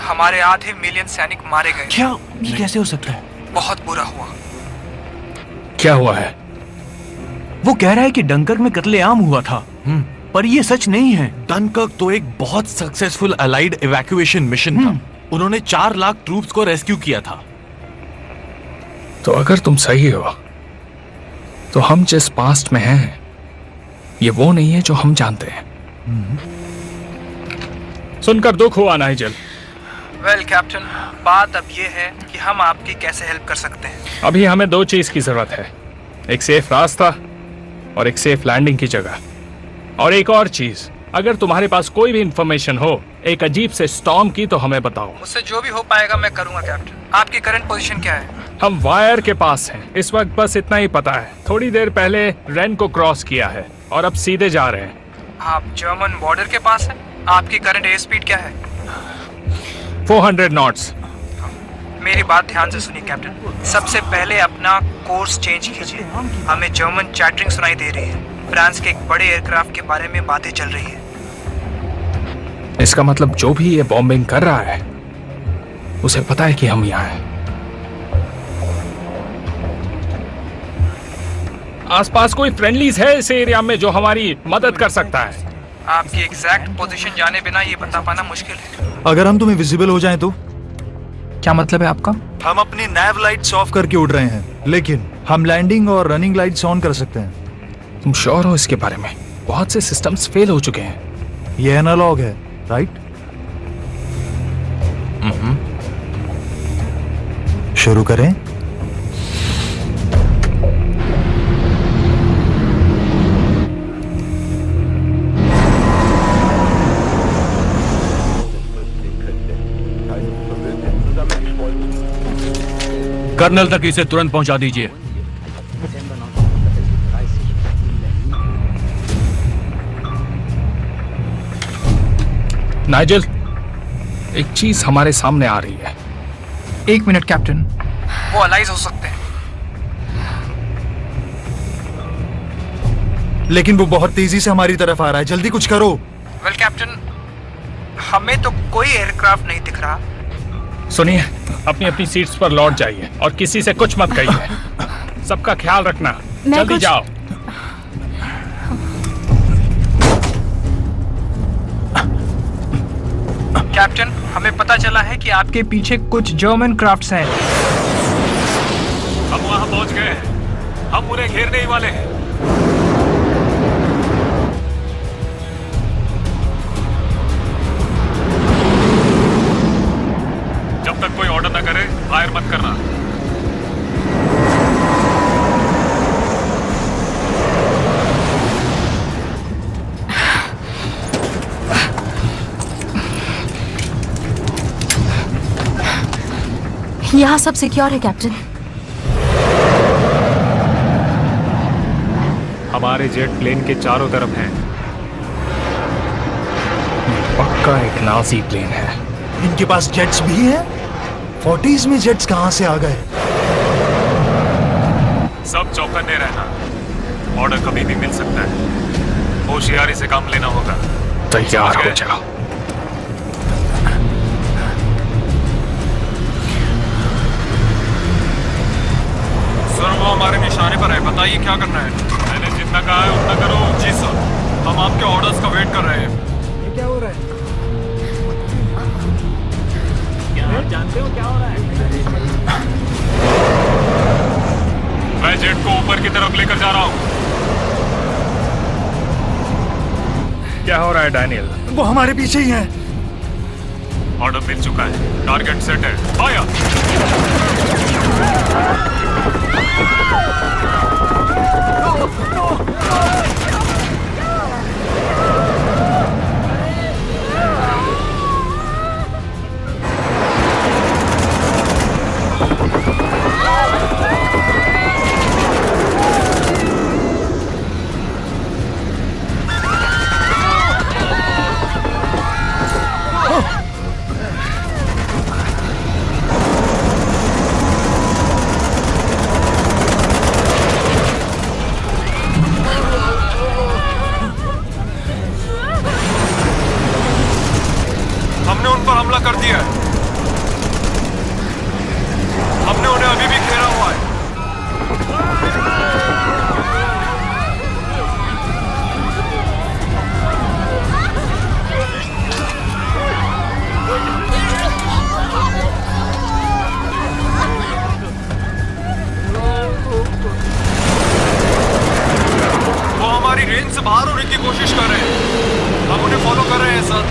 हमारे आधे मिलियन सैनिक मारे गए। क्या? ये कैसे हो सकता है? बहुत बुरा हुआ। क्या हुआ है? वो कह रहा है कि डंकर्क में कत्लेआम हुआ था, पर ये सच नहीं है। डनकर्क तो एक बहुत सक्सेसफुल अलाइड इवैक्यूएशन मिशन था। उन्होंने 4 लाख ट्रूप्स को रेस्क्यू किया था। तो अगर तुम सही हो तो हम जिस पास्ट में हैं ये वो नहीं है जो हम जानते हैं। सुनकर दुख हुआ नाइजल। वेल कैप्टन, बात अब ये है कि हम आपकी कैसे हेल्प कर सकते हैं। अभी हमें 2 चीज की जरूरत है, एक सेफ रास्ता और एक सेफ लैंडिंग की जगह। और एक और चीज, अगर तुम्हारे पास कोई भी इंफॉर्मेशन हो एक अजीब से स्टॉर्म की तो हमें बताओ। मुझसे जो भी हो पाएगा मैं करूंगा कैप्टन। आपकी करंट पोजीशन क्या है? हम वायर के पास हैं इस वक्त, बस इतना ही पता है। थोड़ी देर पहले रेन को क्रॉस किया है और अब सीधे जा रहे हैं। आप जर्मन बॉर्डर के पास हैं। आपकी करंट एयर स्पीड क्या है? 400 नॉट्स। मेरी बात ध्यान से सुनिए कैप्टन। सबसे पहले अपना कोर्स चेंज कीजिए। हमें जर्मन चैटरिंग सुनाई दे रही है। फ्रांस के एक बड़े एयरक्राफ्ट के बारे में बातें चल रही है। इसका मतलब जो भी ये बॉम्बिंग कर रहा है उसे पता है कि हम यहाँ हैं। आसपास कोई फ्रेंडलीज है इस एरिया में जो हमारी मदद कर सकता है? आपकी एग्जैक्ट पोजीशन जाने बिना ये बता पाना मुश्किल है। अगर हम तुम्हें विजिबल हो जाएं तो? क्या मतलब है आपका? हम अपनी नैव लाइट्स ऑफ करके उड़ रहे हैं, लेकिन हम लैंडिंग और रनिंग लाइट्स ऑन कर सकते हैं। तुम श्योर हो इसके बारे में? बहुत से सिस्टम्स फेल हो चुके हैं। ये एनालॉग है, राइट? शुरू करें? कर्नल तक इसे तुरंत पहुंचा दीजिए। नाइजल, एक चीज हमारे सामने आ रही है। 1 मिनट कैप्टन। वो अलाइज हो सकते हैं, लेकिन वो बहुत तेजी से हमारी तरफ आ रहा है। जल्दी कुछ करो। वेल कैप्टन, हमें तो कोई एयरक्राफ्ट नहीं दिख रहा। सुनिए, अपनी अपनी सीट्स पर लौट जाइए और किसी से कुछ मत कहिए। सबका ख्याल रखना। जल्दी जाओ। कैप्टन, हमें पता चला है कि आपके पीछे कुछ जर्मन क्राफ्ट्स हैं। हम वहां पहुंच गए हैं। हम उन्हें घेरने ही वाले हैं। जब तक कोई ऑर्डर न करे, फायर मत करना। यहाँ सब सिक्योर है कैप्टन। हमारे जेट प्लेन के चारों तरफ हैं। पक्का एक नाजी प्लेन है। इनके पास जेट्स भी हैं? 40s में जेट्स कहां से आ गए? सब चौकन्ने रहना। ऑर्डर कभी भी मिल सकता है। होशियारी से काम लेना होगा। तैयार हो जाओ। सर, वो हमारे निशाने पर है। बताइए क्या करना है? मैंने जितना कहा है उतना करो। जी सर, हम आपके ऑर्डर्स का वेट कर रहे हैं। ये क्या हो रहा है? आप जानते हो क्या हो रहा है? मैं जेट को ऊपर की तरफ लेकर जा रहा हूँ। क्या हो रहा है डैनियल? वो हमारे पीछे ही हैं। ऑर्डर मिल चुका है। टारगेट सेट है। फायर! हमने उन पर हमला कर दिया है। हमने उन्हें अभी भी घेरा हुआ है। वो हमारी रेंज से बाहर होने की कोशिश कर रहे हैं। हम उन्हें फॉलो कर रहे हैं सर।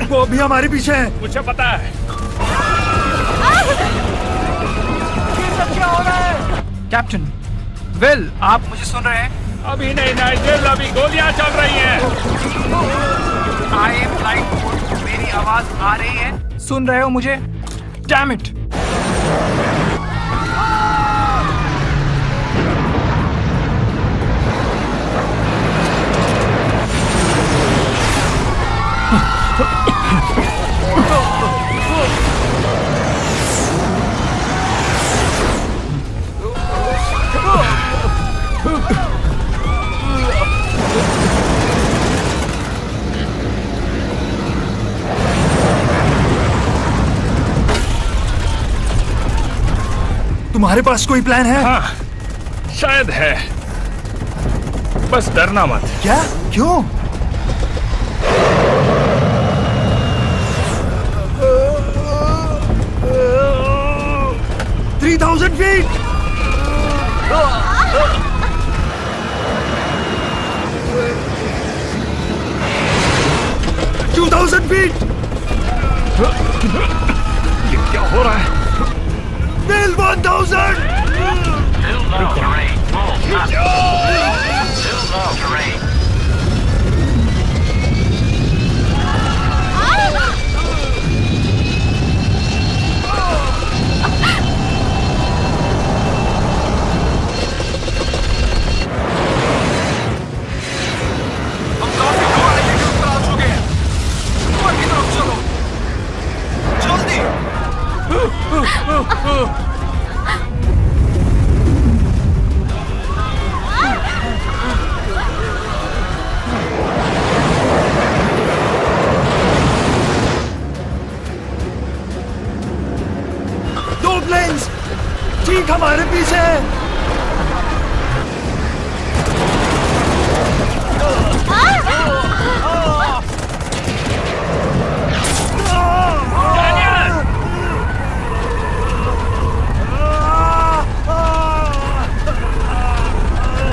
वो अभी हमारे पीछे हैं। मुझे पता है। क्या हो रहा है? कैप्टन, वेल, आप मुझे सुन रहे हैं? अभी नहीं नाइजल, अभी गोलियां चल रही हैं। I am flight mode. मेरी आवाज आ रही है? सुन रहे हो मुझे? Damn it! तुम्हारे पास कोई प्लान है? हाँ, शायद है, बस डरना मत। क्या? क्यों? $3,000 feet! 2,000 feet! ये क्या हो रहा है? Bill 1,000! दो प्लेन्स ठीक हमारे पीछे है।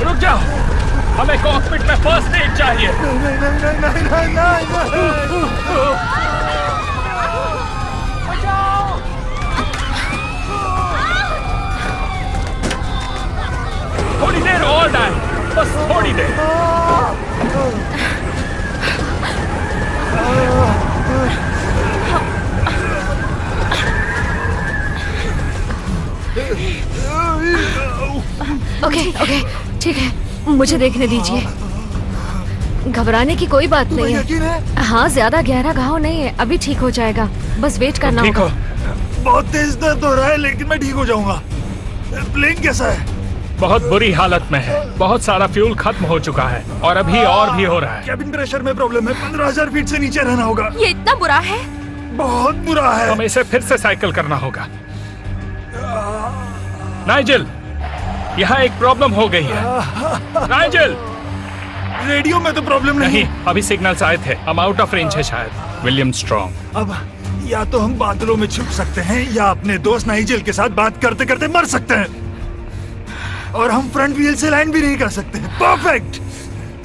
रुक जाओ, हमें कॉकपिट में फर्स्ट एड चाहिए। थोड़ी देर और डाल, बस थोड़ी देर। ओके ओके, ठीक है, मुझे देखने दीजिए। घबराने की कोई बात नहीं है। हाँ, ज्यादा गहरा घाव नहीं है, अभी ठीक हो जाएगा, बस वेट करना होगा। बहुत तेज दर्द हो रहा है, लेकिन मैं ठीक हो जाऊंगा। प्लेन कैसा है? बहुत बुरी हालत में है, बहुत सारा फ्यूल खत्म हो चुका है और अभी और भी हो रहा है। कैबिन प्रेशर में प्रॉब्लम है, 15,000 फीट से नीचे रहना होगा। ये इतना बुरा है? बहुत बुरा है। हमें इसे फिर से साइकिल करना होगा। नाइजेल, यहाँ एक प्रॉब्लम हो गई है। नाइजेल, रेडियो में तो प्रॉब्लम नहीं। अभी सिग्नल्स आए थे, हम आउट ऑफ रेंज है शायद। विलियम स्ट्रॉन्ग, अब या तो हम बादलों में छुप सकते हैं या अपने दोस्त नाइजेल के साथ बात करते करते मर सकते हैं, और हम फ्रंट व्हील से लैंड भी नहीं कर सकते। Perfect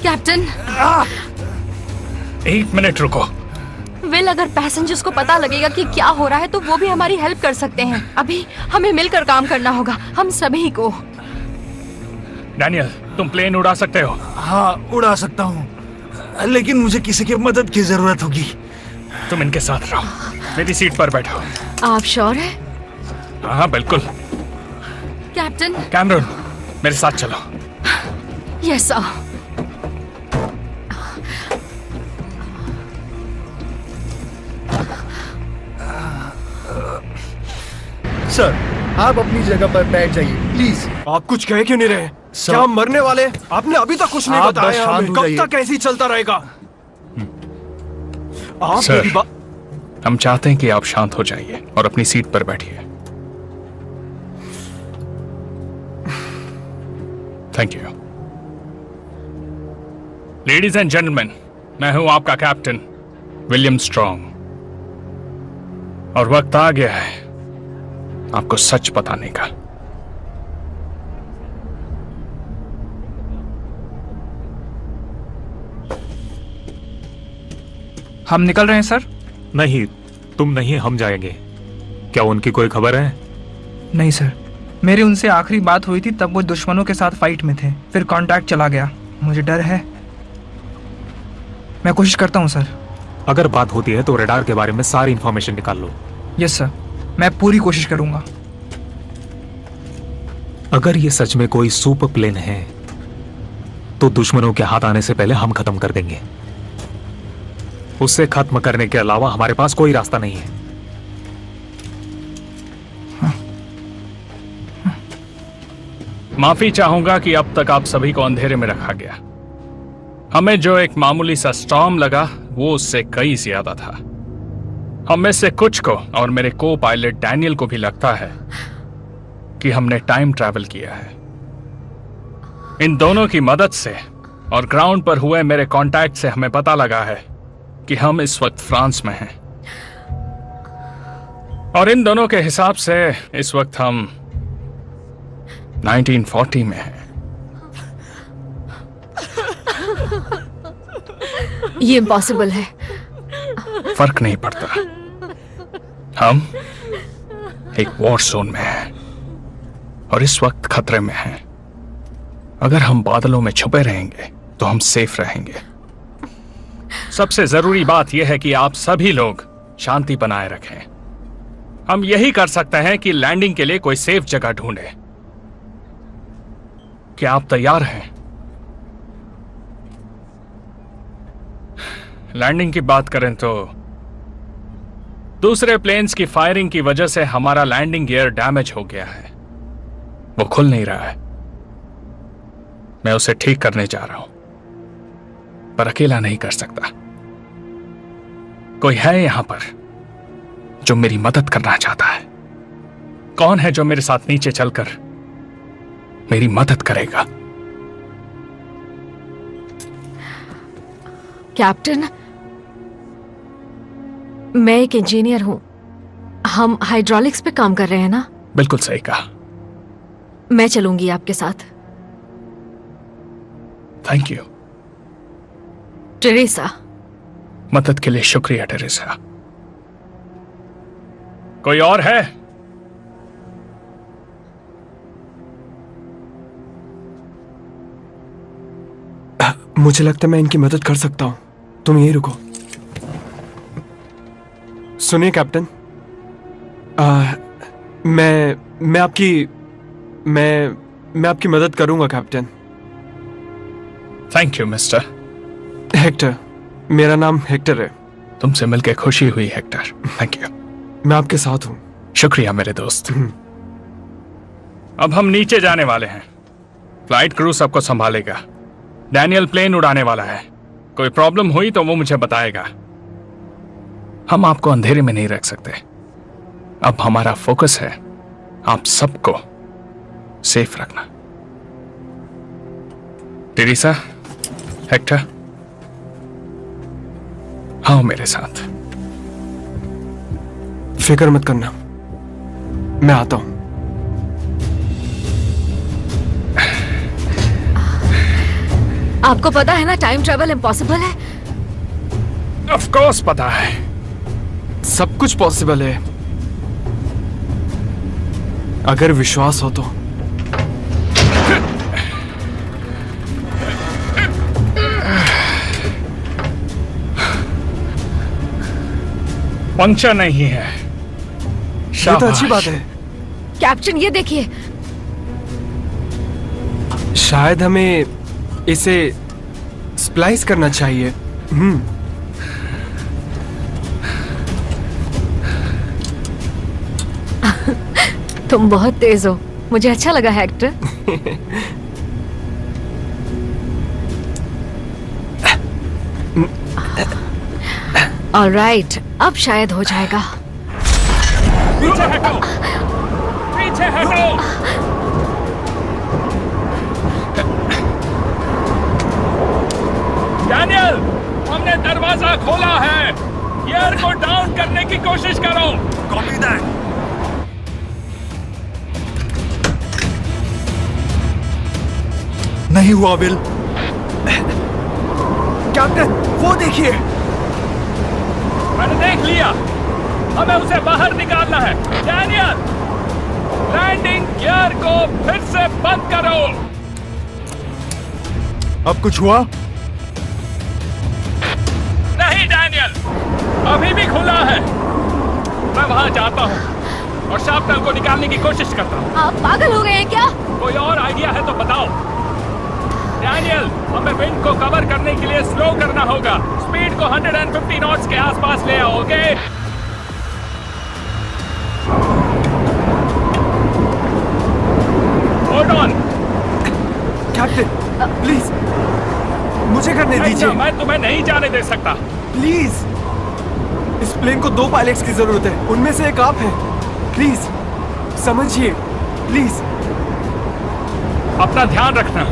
captain. 1 मिनट रुको। विल, अगर पैसेंजर्स को पता लगेगा कि क्या हो रहा है तो वो भी हमारी हेल्प कर सकते हैं। अभी हमें मिलकर काम करना होगा, हम सभी को। डैनियल, तुम प्लेन उड़ा सकते हो? हाँ, उड़ा सकता हूँ, लेकिन मुझे किसी की मदद की जरूरत होगी। तुम इनके साथ रहो, मेरी सीट पर बैठो। आप श्योर है? हाँ बिल्कुल। कैप्टन। कैमरन, मेरे साथ चलो। Yes sir. सर, आप अपनी जगह पर बैठ जाइए प्लीज। आप कुछ कह क्यों नहीं रहे? क्या हम मरने वाले? आपने अभी तक कुछ नहीं बताया हमें। कब तक ऐसे ही चलता रहेगा? आप मेरी बात। हम चाहते हैं कि आप शांत हो जाइए और अपनी सीट पर बैठिए। Thank you. Ladies and gentleman, मैं हूं आपका कैप्टन विलियम स्ट्रॉन्ग, और वक्त आ गया है आपको सच बताने का। हम निकल रहे हैं सर। नहीं, तुम नहीं, हम जाएंगे। क्या उनकी कोई खबर है? नहीं सर, मेरी उनसे आखिरी बात हुई थी तब वो दुश्मनों के साथ फाइट में थे, फिर कांटेक्ट चला गया। मुझे डर है। मैं कोशिश करता हूँ सर। अगर बात होती है तो रडार के बारे में सारी इंफॉर्मेशन निकाल लो। यस सर, मैं पूरी कोशिश करूंगा। अगर ये सच में कोई सुपर प्लेन है तो दुश्मनों के हाथ आने से पहले हम खत्म कर देंगे। उसे खत्म करने के अलावा हमारे पास कोई रास्ता नहीं है। माफी चाहूंगा कि अब तक आप सभी को अंधेरे में रखा गया। हमें जो एक मामूली सा स्टॉर्म लगा वो उससे कई ज्यादा था। हम में से कुछ को और मेरे को पायलट डैनियल को भी लगता है कि हमने टाइम ट्रैवल किया है। इन दोनों की मदद से और ग्राउंड पर हुए मेरे कांटेक्ट से हमें पता लगा है कि हम इस वक्त फ्रांस में हैं। और इन दोनों के हिसाब से इस वक्त हम 1940 में हैं। ये इम्पॉसिबल है। फर्क नहीं पड़ता, हम एक वॉर जोन में हैं और इस वक्त खतरे में हैं। अगर हम बादलों में छुपे रहेंगे तो हम सेफ रहेंगे। सबसे जरूरी बात यह है कि आप सभी लोग शांति बनाए रखें। हम यही कर सकते हैं कि लैंडिंग के लिए कोई सेफ जगह ढूंढें। क्या आप तैयार हैं? लैंडिंग की बात करें तो दूसरे प्लेन्स की फायरिंग की वजह से हमारा लैंडिंग गियर डैमेज हो गया है। वो खुल नहीं रहा है। मैं उसे ठीक करने जा रहा हूं, पर अकेला नहीं कर सकता। कोई है यहां पर जो मेरी मदद करना चाहता है? कौन है जो मेरे साथ नीचे चलकर मेरी मदद करेगा? कैप्टन, मैं एक इंजीनियर हूं। हम हाइड्रोलिक्स पे काम कर रहे हैं ना? बिल्कुल सही कहा। मैं चलूंगी आपके साथ। Thank you Teresa. मदद के लिए शुक्रिया टेरेसा। कोई और है? मुझे लगता है मैं इनकी मदद कर सकता हूं। तुम यहीं रुको। सुनिए कैप्टन, मैं आपकी मदद करूंगा captain. Thank you mister Hector. मेरा नाम हेक्टर है। तुमसे मिलकर खुशी हुई हेक्टर। Thank you. मैं आपके साथ हूं। शुक्रिया मेरे दोस्त। अब हम नीचे जाने वाले हैं। फ्लाइट क्रू सबको संभालेगा। डैनियल प्लेन उड़ाने वाला है। कोई प्रॉब्लम हुई तो वो मुझे बताएगा। हम आपको अंधेरे में नहीं रख सकते। अब हमारा फोकस है आप सबको सेफ रखना। टेरेसा, हेक्टर, आओ मेरे साथ। फिक्र मत करना, मैं आता हूं। आपको पता है ना टाइम ट्रैवल इम्पॉसिबल है? ऑफ कोर्स पता है। सब कुछ पॉसिबल है अगर विश्वास हो तो। पंक्चर नहीं है। ये तो अच्छी बात है। कैप्टन ये देखिए। शायद हमें इसे स्प्लाइस करना चाहिए। तुम बहुत तेज हो। मुझे अच्छा लगा हेक्टर। ऑलराइट, अब शायद हो जाएगा। पीछे हटो, पीछे हटो। डैनियल, हमने दरवाजा खोला है। गियर को डाउन करने की कोशिश करो। Copy that. नहीं हुआ विल। कैप्टन, वो देखिए। मैंने देख लिया। हमें उसे बाहर निकालना है। डैनियल, लैंडिंग गियर को फिर से बंद करो। अब कुछ हुआ? नहीं डैनियल, अभी भी खुला है। मैं वहां जाता हूं और शार्पनर को निकालने की कोशिश करता हूं। आप पागल हो गए हैं क्या? कोई और आइडिया है तो बताओ। डैनियल, हमें विंड को कवर करने के लिए स्लो करना होगा। स्पीड को 150 नॉट्स के आसपास ले आओ, okay? Hold on. Captain, please मुझे करने दीजिए। मैं तुम्हें नहीं जाने दे सकता। प्लीज। इस प्लेन को 2 पायलट्स की जरूरत है। उनमें से एक आप हैं। प्लीज समझिए। प्लीज अपना ध्यान रखना।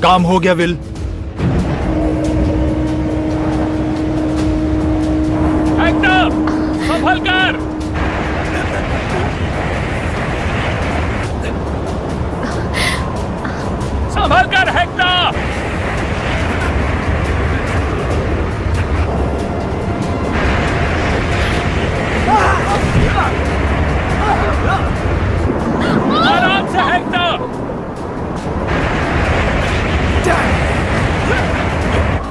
काम हो गया विल। हेक्टर, संभल कर। संभल कर हेक्टर। आराम से हेक्टर।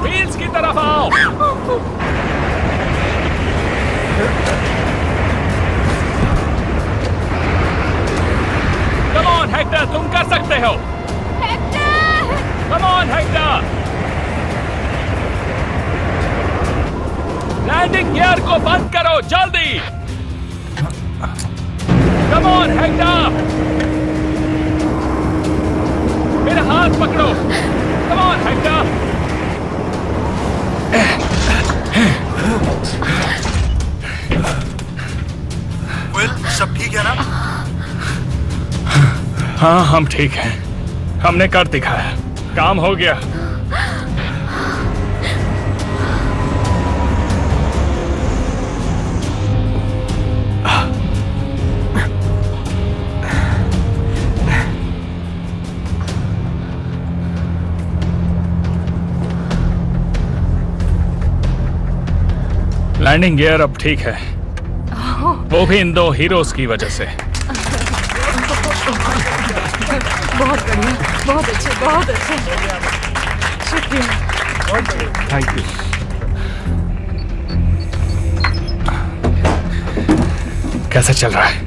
व्हील्स की तरफ आओ। कम ऑन हेक्टर, तुम कर सकते हो। Come on Hector. Landing gear को बंद करो जल्दी। Come on Hector. मेरा हाथ पकड़ो। कम ऑन हेक्टर। विल, सब ठीक है ना? हाँ, हम ठीक हैं। हमने कर दिखाया, काम हो गया। लैंडिंग गियर अब ठीक है, वो भी इन दो हीरोज की वजह से। बहुत बढ़िया, बहुत अच्छे, बहुत अच्छे। शुक्रिया। Thank you. कैसा चल रहा है?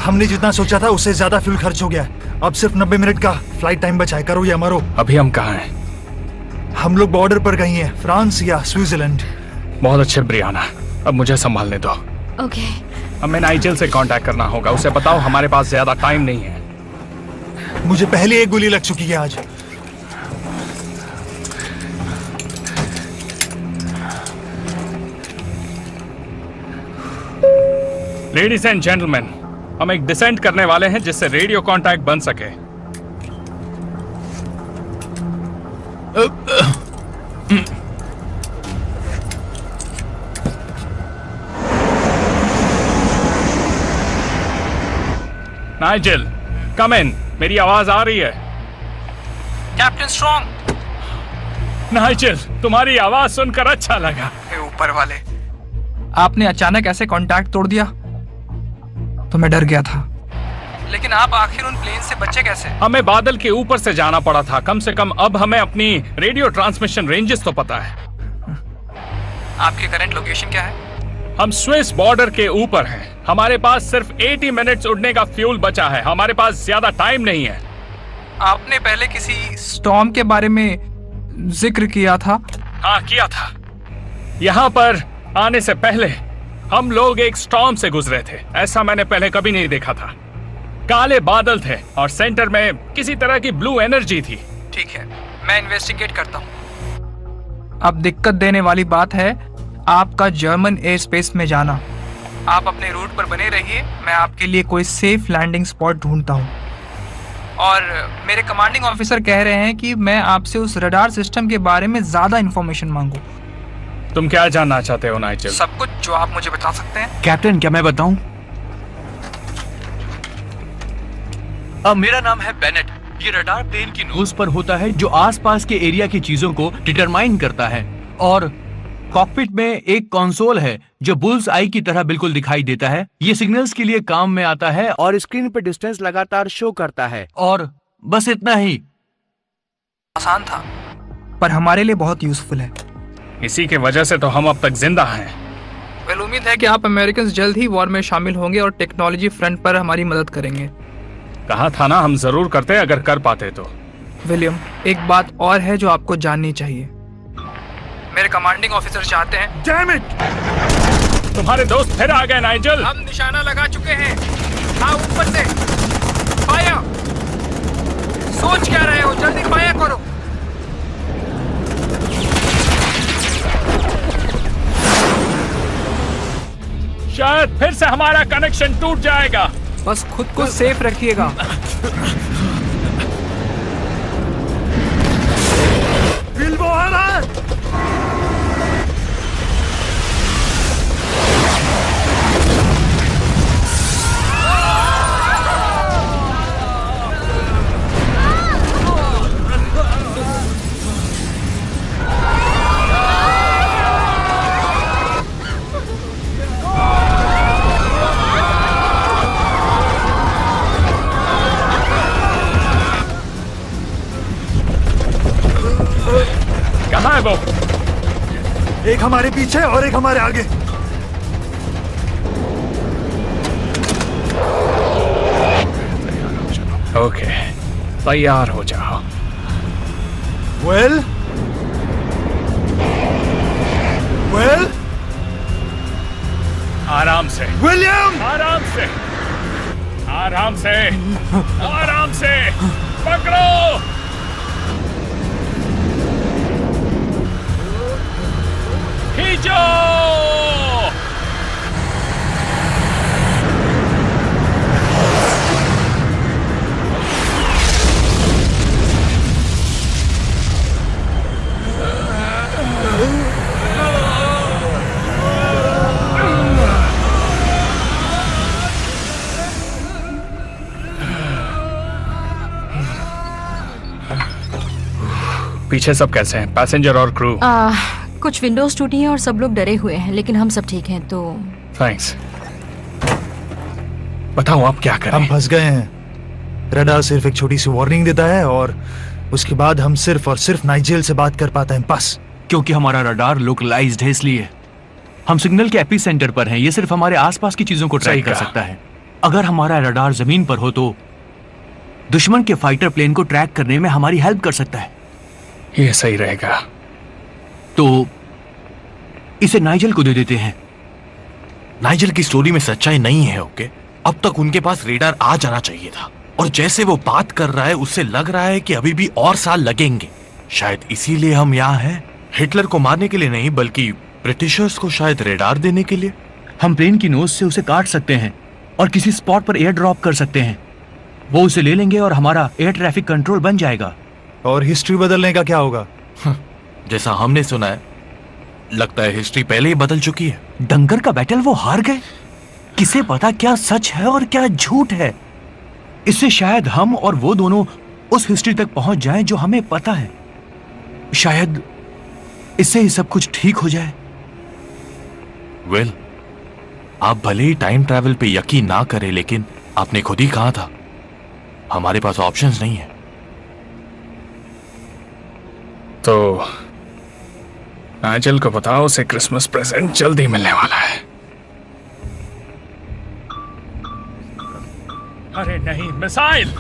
हमने जितना सोचा था उससे ज्यादा फ्यूल खर्च हो गया। अब सिर्फ 90 मिनट का फ्लाइट टाइम बचा है। करो या मरो। अभी हम कहाँ हैं? हम लोग बॉर्डर पर कहीं हैं, फ्रांस या स्विट्जरलैंड। बहुत अच्छे ब्रियाना, अब मुझे संभालने दो। ओके। हमें नाइजेल से कांटेक्ट करना होगा। उसे बताओ हमारे पास ज्यादा टाइम नहीं है। मुझे पहले एक गोली लग चुकी है आज। लेडीज एंड जेंटलमैन, हम एक डिसेंट करने वाले हैं जिससे रेडियो कांटेक्ट बन सके। नाइजेल, कम इन। मेरी आवाज आ रही है? Captain strong. नाइजेल, तुम्हारी आवाज सुनकर अच्छा लगा। ऊपर वाले, आपने अचानक ऐसे कांटेक्ट तोड़ दिया तो मैं डर गया था। लेकिन आप आखिर उन प्लेन से बचे कैसे? हमें बादल के ऊपर से जाना पड़ा था। कम से कम अब हमें अपनी रेडियो ट्रांसमिशन रेंजेस तो पता है। आपकी करंट लोकेशन क्या है? हम स्विस बॉर्डर के ऊपर हैं। हमारे पास सिर्फ 80 मिनट्स उड़ने का फ्यूल बचा है। हमारे पास ज्यादा टाइम नहीं है। आपने पहले किसी स्टॉर्म के बारे में जिक्र किया था? हाँ, किया था। यहाँ पर आने से पहले हम लोग एक स्टॉर्म से गुजरे थे। ऐसा मैंने पहले कभी नहीं देखा था। काले बादल थे और सेंटर में किसी तरह की ब्लू एनर्जी थी। ठीक है, मैं इन्वेस्टिगेट करता हूँ। अब दिक्कत देने वाली बात है आपका जर्मन एयर स्पेस में जाना। आप अपने रूट पर बने रहिए, मैं आपके लिए कोई सेफ लैंडिंग स्पॉट ढूंढता हूँ। और मेरे कमांडिंग ऑफिसर कह रहे हैं कि मैं आपसे उस रडार सिस्टम के बारे में ज्यादा इंफॉर्मेशन मांगू। तुम क्या जानना चाहते हो नाइजेल? सब कुछ जो आप मुझे बता सकते हैं। कैप्टन, क्या मैं बताऊं? मेरा नाम है बेनेट। ये रडार प्लेन की नोज पर होता है जो आसपास के एरिया की चीजों को डिटरमाइन करता है। और कॉकपिट में एक कंसोल है जो बुल्स आई की तरह बिल्कुल दिखाई देता है। ये सिग्नल्स के लिए काम में आता है और स्क्रीन पर डिस्टेंस लगातार शो करता है। और बस इतना ही। आसान था, पर हमारे लिए बहुत यूजफुल है। इसी के वजह से तो हम अब तक जिंदा हैं। वेल, उम्मीद है कि आप अमेरिकन जल्द ही वॉर में शामिल होंगे और टेक्नोलॉजी फ्रंट पर हमारी मदद करेंगे। कहा था ना, हम जरूर करते अगर कर पाते तो। विलियम, एक बात और है जो आपको जाननी चाहिए। मेरे कमांडिंग ऑफिसर चाहते हैं। Damn it! तुम्हारे दोस्त फिर आ गए नाइजल। हम निशाना लगा चुके हैं। हाँ, ऊपर से फायर। सोच क्या रहे हो, जल्दी फायर करो। शायद फिर से हमारा कनेक्शन टूट जाएगा। बस खुद को सेफ रखिएगा। बिल्बो आ रहा है। कहाँ है वो? एक हमारे पीछे और एक हमारे आगे। ओके, तैयार हो जाओ। वेल आराम से विलियम, आराम से, आराम से, आराम से पकड़ो। खींचो। पीछे सब कैसे हैं? पैसेंजर और क्रू? कुछ विंडोज टूटी हैं और सब लोग डरे हुए हैं, लेकिन हम सब ठीक हैं। तो थैंक्स। बताओ आप क्या करें? हम फंस गए हैं। रडार सिर्फ एक छोटी सी वार्निंग देता है और उसके बाद हम सिर्फ और सिर्फ नाइजेल से बात कर पाते हैं, बस। क्योंकि हमारा रडार लोकलाइज्ड है, इसलिए हम सिग्नल के एपिसेंटर पर हैं। ये सिर्फ हमारे आसपास की चीजों को ट्रैक कर सकता है। अगर हमारा रडार जमीन पर हो तो दुश्मन के फाइटर प्लेन को ट्रैक करने में हमारी हेल्प कर सकता है। ये सही रहेगा। तो इसे नाइजल को दे देते हैं। नाइजल की स्टोरी में सच्चाई नहीं है, ओके? अब तक उनके पास रेडार आ जाना चाहिए था, और जैसे वो बात कर रहा है उससे लग रहा है कि अभी भी और साल लगेंगे। शायद इसीलिए हम यहाँ हैं। हिटलर को मारने के लिए नहीं, बल्कि ब्रिटिशर्स को शायद रेडार देने के लिए। हम प्लेन की नोज से उसे काट सकते हैं और किसी स्पॉट पर एयर ड्रॉप कर सकते हैं। वो उसे ले लेंगे और हमारा एयर ट्रैफिक कंट्रोल बन जाएगा। और हिस्ट्री बदलने का क्या होगा? जैसा हमने सुना है, लगता है हिस्ट्री पहले ही बदल चुकी है। डंगर का बैटल वो हार गए। किसे पता क्या सच है और क्या झूठ है। इससे शायद हम और वो दोनों उस हिस्ट्री तक पहुंच जाएं जो हमें पता है। शायद इससे ही सब कुछ ठीक हो जाए। वेल, आप भले ही टाइम ट्रैवल पे यकीन ना करें, लेकिन आपने खुद ही कहा था हमारे पास ऑप्शंस नहीं है। तो नाइजल को बताओ उसे क्रिसमस प्रेजेंट जल्दी मिलने वाला है। अरे नहीं, missile!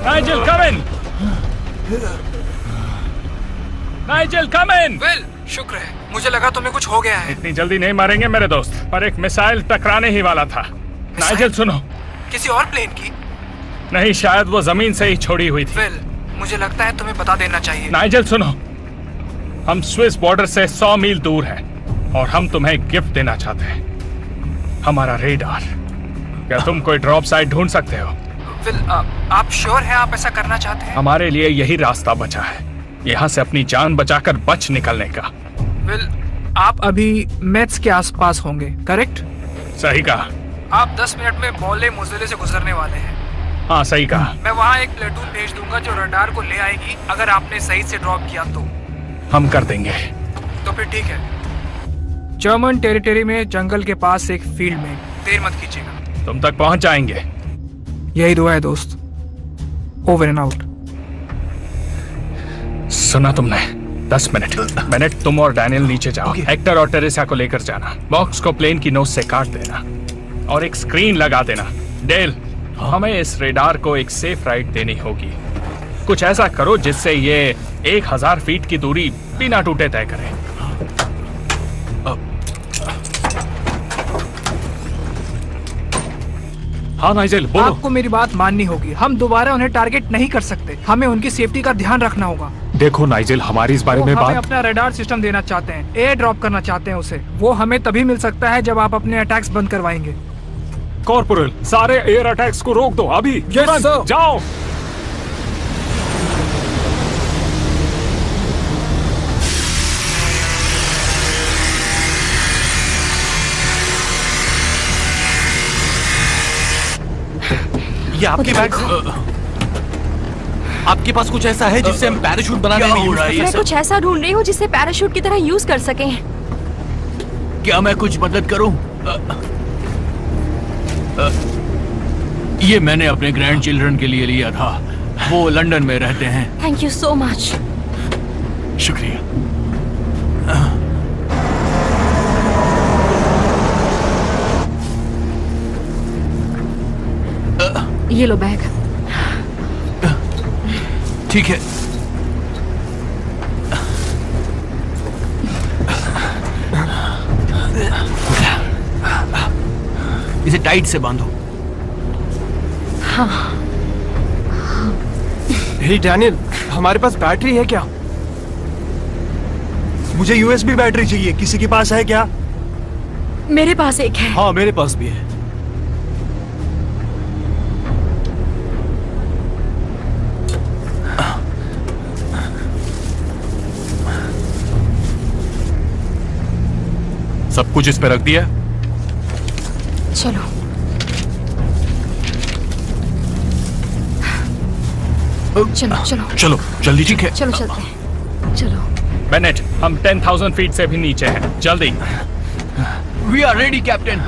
Nigel, come in! Nigel, come in! Well, शुक्र है। मुझे लगा तुम्हें कुछ हो गया है। इतनी जल्दी नहीं मारेंगे मेरे दोस्त, पर एक मिसाइल टकराने ही वाला था। नाइजल सुनो। किसी और प्लेन की? नहीं, शायद वो जमीन से ही छोड़ी हुई थी। वेल, मुझे लगता है तुम्हें बता देना चाहिए। नाइजल सुनो, हम स्विस बॉर्डर से 100 मील दूर हैं और हम तुम्हें गिफ्ट देना चाहते हैं, हमारा रेडार। क्या तुम कोई ड्रॉप साइट ढूंढ सकते हो? आप श्योर हैं आप ऐसा करना चाहते हैं? हमारे लिए यही रास्ता बचा है, यहाँ से अपनी जान बचाकर बच निकलने का। आप अभी मैथ्स के आसपास होंगे, करेक्ट? सही कहा। आप 10 मिनट में मोहल्ले मुजदले से गुजरने वाले हैं। हाँ सही कहा। मैं वहाँ एक प्लेटून भेज दूंगा जो रडार को ले आएगी, अगर आपने सही से ड्रॉप किया तो। हम कर देंगे। तो फिर ठीक है। जर्मन टेरिटरी में जंगल के पास एक फील्ड में। देर मत कीजिएगा। तुम तक पहुंच जाएंगे। यही दुआ है दोस्त। Over and out. सुना तुमने? 10 मिनट तुम और डैनियल नीचे जाओ। हेक्टर और टेरेसा को लेकर जाना। बॉक्स को प्लेन की नोज से काट देना और एक स्क्रीन लगा देना। डेल, हमें इस रेडार को एक सेफ राइड देनी होगी। कुछ ऐसा करो जिससे ये 1000 फीट की दूरी बिना टूटे तय करे। हाँ नाइजेल, बोलो। आपको मेरी बात माननी होगी। हम दोबारा उन्हें टारगेट नहीं कर सकते। हमें उनकी सेफ्टी का ध्यान रखना होगा। देखो नाइजेल, हमारी इस बारे में हमें बात। अपना रडार सिस्टम देना चाहते हैं, एयर ड्रॉप करना चाहते हैं उसे। वो हमें तभी मिल सकता है जब आप अपने अटैक्स बंद करवाएंगे। कॉर्पोरल, सारे एयर अटैक्स को रोक दो अभी। Yes, sir. जाओ। ये आपके बैग। आपके पास कुछ ऐसा है जिससे हम पैराशूट बनाने में यूज कर मैं कुछ ऐसा ढूंढ रही हूँ जिसे पैराशूट की तरह यूज कर सकें। क्या मैं कुछ मदद करूं? ये मैंने अपने ग्रैंड चिल्ड्रन के लिए लिया था। वो लंदन में रहते हैं। Thank you so much. शुक्रिया। ये लो बैग। ठीक है। इसे टाइट से बांधो। हाँ। हे डैनियल, हमारे पास बैटरी है क्या? मुझे यूएसबी बैटरी चाहिए। किसी के पास है क्या? मेरे पास एक है। हाँ मेरे पास भी है। सब कुछ इस पे रख दिया? चलो। चलो चलो चलो जल्दी। ठीक है, चलो चलते हैं। चलो। बेनेट, हम 10,000 फीट से भी नीचे हैं। जल्दी। We are ready captain.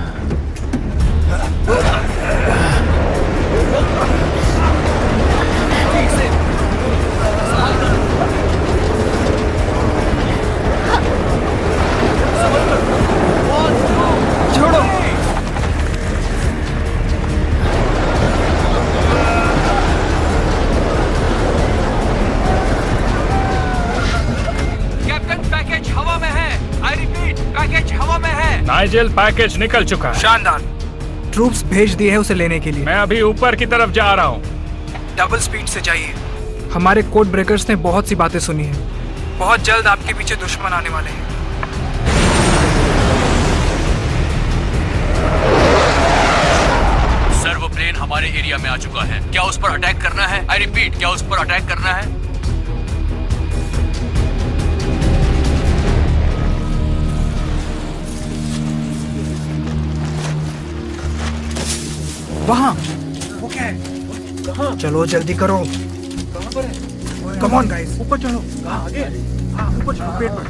छोड़ो। कैप्टन, पैकेज हवा में है। आई रिपीट, पैकेज हवा में है। नाइजेल, पैकेज निकल चुका है। शानदार। ट्रूप्स भेज दिए हैं उसे लेने के लिए। मैं अभी ऊपर की तरफ जा रहा हूँ। डबल स्पीड से जाइए। हमारे कोड ब्रेकर्स ने बहुत सी बातें सुनी हैं। बहुत जल्द आपके पीछे दुश्मन आने वाले हैं। सर्व प्लेन हमारे एरिया में आ चुका है। क्या उस पर अटैक करना है? आई रिपीट, क्या उस पर अटैक करना है? वहाँ। वो क्या है? चलो जल्दी करो। कहाँ पर है? कम ऑन गाइस, ऊपर चलो। कहाँ आगे? हाँ ऊपर चलो, पेड़ पर।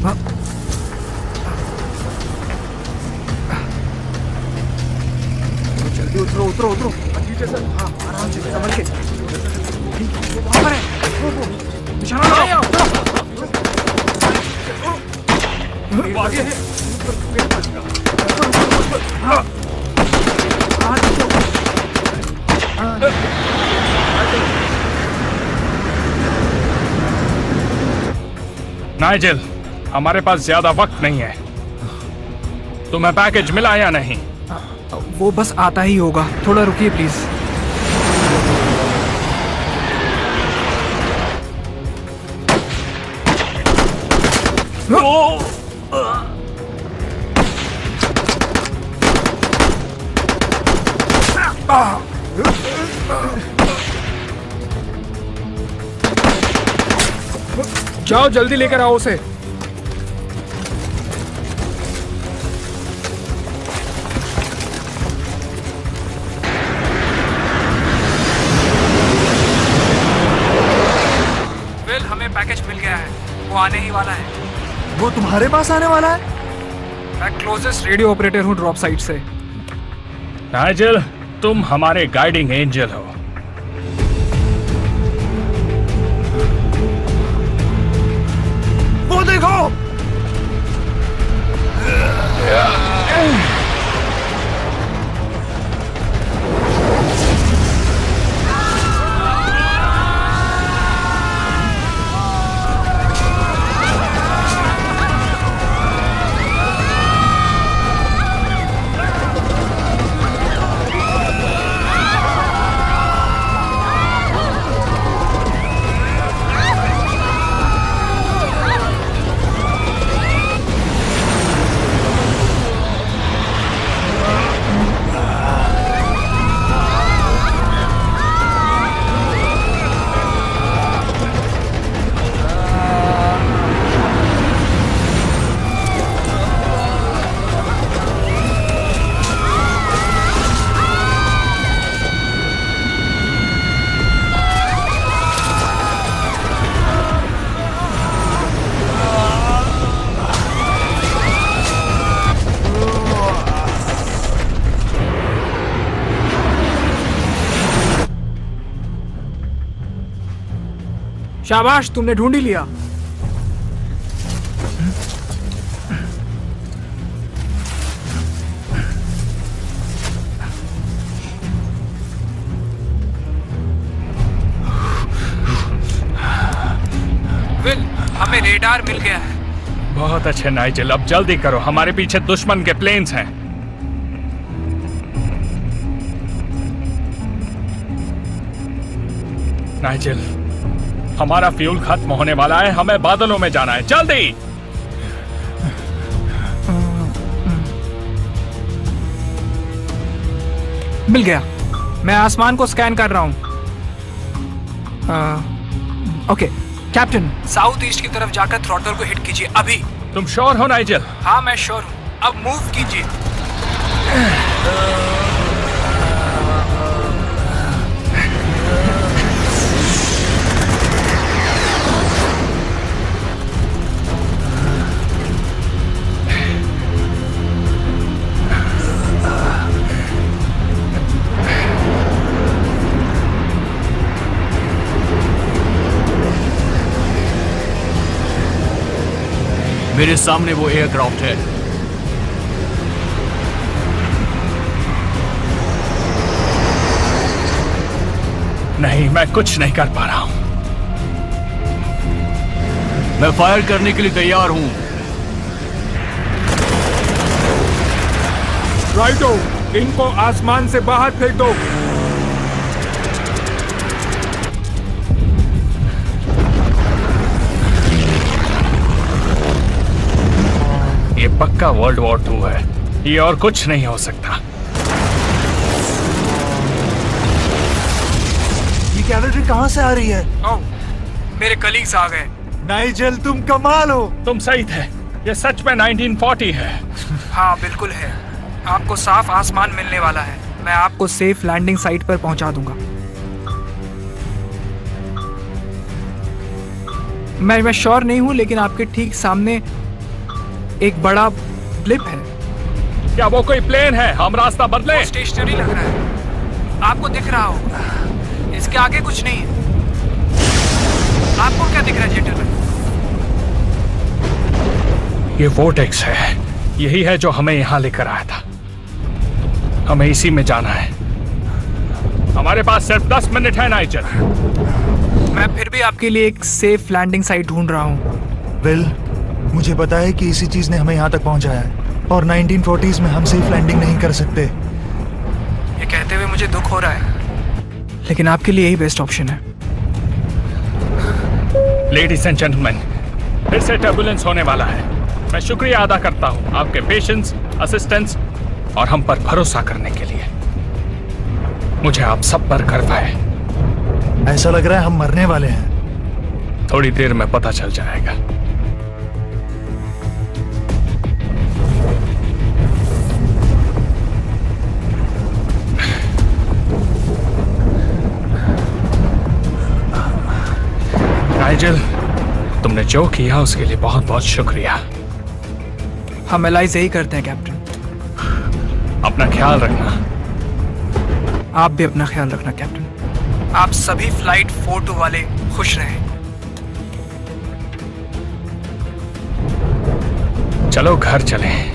हाँ। जल्दी उतरो उतरो उतरो। नीचे सर। हाँ आराम से संभल के। वो वहाँ पर है। वो निशाना लगाओ। वो आगे है। पेड़ पर। हाँ। नाइजेल, हमारे पास ज्यादा वक्त नहीं है। तुम्हें पैकेज मिला या नहीं? वो बस आता ही होगा। थोड़ा रुकिए प्लीज। जाओ जल्दी लेकर आओ उसे। विल, हमें पैकेज मिल गया है, वो आने ही वाला है। वो तुम्हारे पास आने वाला है? मैं क्लोजेस्ट रेडियो ऑपरेटर हूँ ड्रॉप साइट से। नाइजेल, तुम हमारे गाइडिंग एंजल हो। वो देखो। शाबाश, तुमने ढूंढ ही लिया। विल, हमें रेडार मिल गया है। बहुत अच्छे नाइजेल, अब जल्दी करो, हमारे पीछे दुश्मन के प्लेन्स हैं। नाइजेल, हमारा फ्यूल खत्म होने वाला है, हमें बादलों में जाना है, जल्दी। मिल गया, मैं आसमान को स्कैन कर रहा हूं। ओके कैप्टन, साउथ ईस्ट की तरफ जाकर थ्रॉटल को हिट कीजिए अभी। तुम श्योर हो नाइजेल? हाँ मैं श्योर हूं, अब मूव कीजिए। मेरे सामने वो एयरक्राफ्ट है। नहीं, मैं कुछ नहीं कर पा रहा हूं। मैं फायर करने के लिए तैयार हूं। राइटो, इनको आसमान से बाहर फेंक दो। ये पक्का वर्ल्ड वॉर 2 है, ये और कुछ नहीं हो सकता। ये कैवेलरी कहां से आ रही है? ओह, मेरे कलीग्स आ गए। नाइजेल, तुम कमाल हो। तुम सही थे, ये सच में 1940 है। हाँ बिल्कुल है, आपको साफ आसमान मिलने वाला है। मैं आपको सेफ लैंडिंग साइट पर पहुंचा दूंगा। मैं श्योर नहीं हूं, लेकिन आपके ठीक सामने एक बड़ा ब्लिप है। क्या वो कोई प्लेन है? हम रास्ता बदले। वो स्टेशनरी लग रहा है, आपको दिख रहा होगा। इसके आगे कुछ नहीं है। आपको क्या दिख रहा है जेंटलमैन? ये वोर्टेक्स है, यही है जो हमें यहाँ लेकर आया था। हमें इसी में जाना है। हमारे पास सिर्फ 10 मिनट है नाइजल। मैं फिर भी आपके लिए एक सेफ लैंडिंग साइट ढूंढ रहा हूँ। विल, मुझे पता है कि इसी चीज ने हमें यहाँ तक पहुँचाया है, और 1940s में हम सेफ लैंडिंग नहीं कर सकते। ये कहते हुए मुझे दुख हो रहा है, लेकिन आपके लिए यही बेस्ट ऑप्शन है। लेडीज एंड जेंटलमैन, फिर से टर्बुलेंस होने वाला है। मैं शुक्रिया अदा करता हूँ आपके पेशेंस, असिस्टेंस और हम पर भरोसा करने के लिए। मुझे आप सब पर गर्व है। ऐसा लग रहा है हम मरने वाले हैं। थोड़ी देर में पता चल जाएगा। नाइजल, तुमने जो किया उसके लिए बहुत बहुत शुक्रिया। हम एलाइज यही करते हैं कैप्टन। अपना ख्याल रखना। आप भी अपना ख्याल रखना कैप्टन। आप सभी फ्लाइट 42 वाले खुश रहें। चलो घर चलें।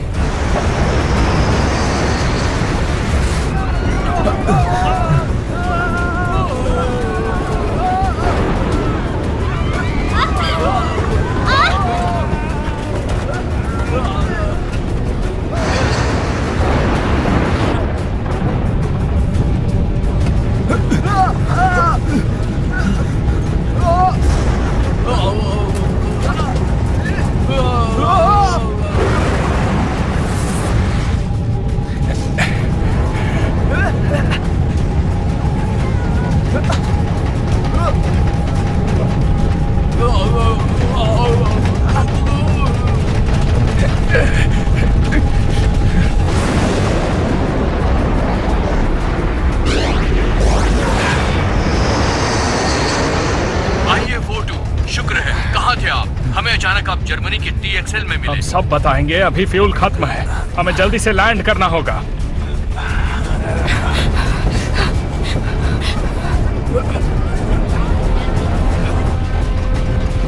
हम सब बताएंगे। अभी फ्यूल खत्म है, हमें जल्दी से लैंड करना होगा।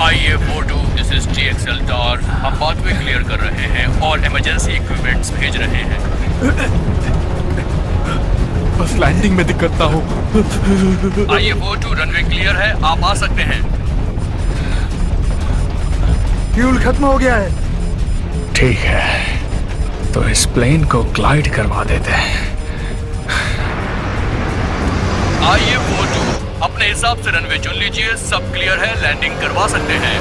IA-42, this is TXL tower. हम पाथवे क्लियर कर रहे हैं और इमरजेंसी इक्विपमेंट्स भेज रहे हैं। बस लैंडिंग में दिक्कत ना हो। IA-42 रनवे क्लियर है, आप आ सकते हैं। फ्यूल खत्म हो गया है। ठीक है, तो इस प्लेन को ग्लाइड करवा देते हैं। IA-42, अपने हिसाब से रनवे चुन लीजिए। सब क्लियर है, लैंडिंग करवा सकते हैं।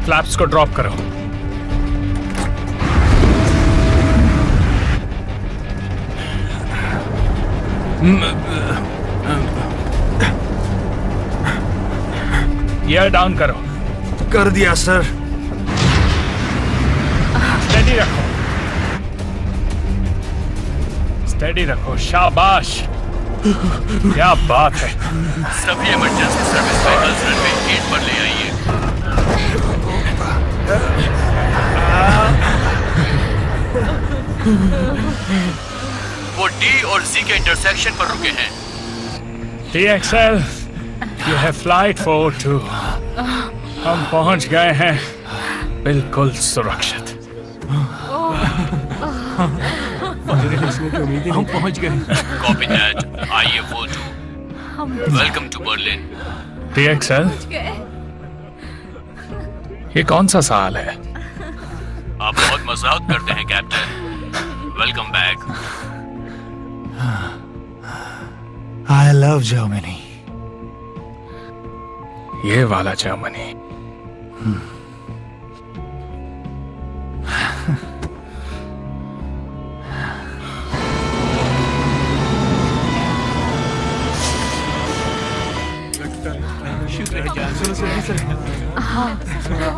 फ्लैप्स को ड्रॉप करो। गियर डाउन करो। कर दिया सर। स्टेडी रखो, स्टेडी रखो। शाबाश, क्या बात है। सभी इमरजेंसी सर्विस व्हीकल्स रनवे 8 पर ले आइए। वो D और Z के इंटरसेक्शन पर रुके हैं। TXL, ये है फ्लाइट 42। हम पहुंच गए हैं, बिल्कुल सुरक्षित। हम पहुंच गए। Copy that, IA-42, welcome to Berlin. TXL, ये कौन सा साल है? आप बहुत मजाक करते हैं captain. Welcome back. I love Germany. ये वाला जर्मनी।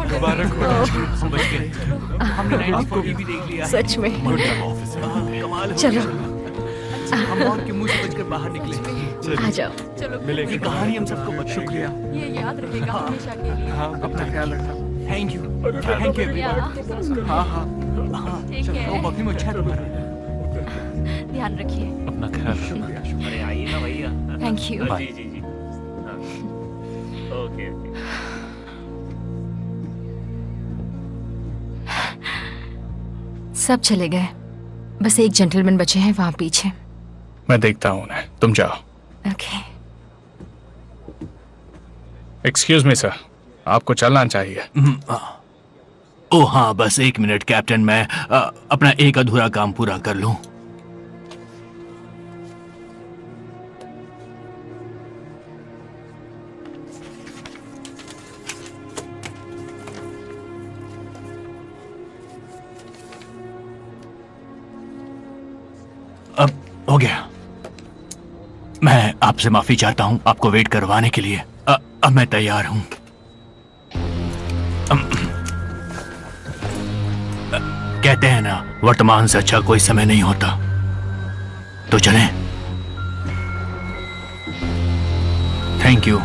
मुबारक हो। हम बच गए। हमने 94 भी देख लिया। सच में। कमाल। चलो, हम मौत के मुंह से बचकर बाहर निकले। आ जाओ। चलो, मिलेगी। ये कहानी हम सबको बताएगी। शुक्रिया। ये याद रहेगा हमेशा के लिए। हाँ, अपना ख्याल रखना। Thank you, thank you. हाँ हाँ हाँ, ठीक है। वो बकरी में अच्छा है तुम्हारा। ध्यान रखिए। अपना ख्याल। शुक्रिया शुक्रिया। अरे आइए ना भैया। Thank you. जी जी जी। Okay okay. सब चले गए, बस एक जेंटलमैन बचे हैं वहां पीछे। मैं देखता हूं उन्हें, तुम जाओ। ओके। एक्सक्यूज मी सर, आपको चलना चाहिए। ओ हाँ, बस 1 मिनट कैप्टन, मैं अपना एक अधूरा काम पूरा कर लूं। हो गया। मैं आपसे माफी चाहता हूं आपको वेट करवाने के लिए। अब मैं तैयार हूं। कहते हैं ना, वर्तमान से अच्छा कोई समय नहीं होता। तो चलें। Thank you.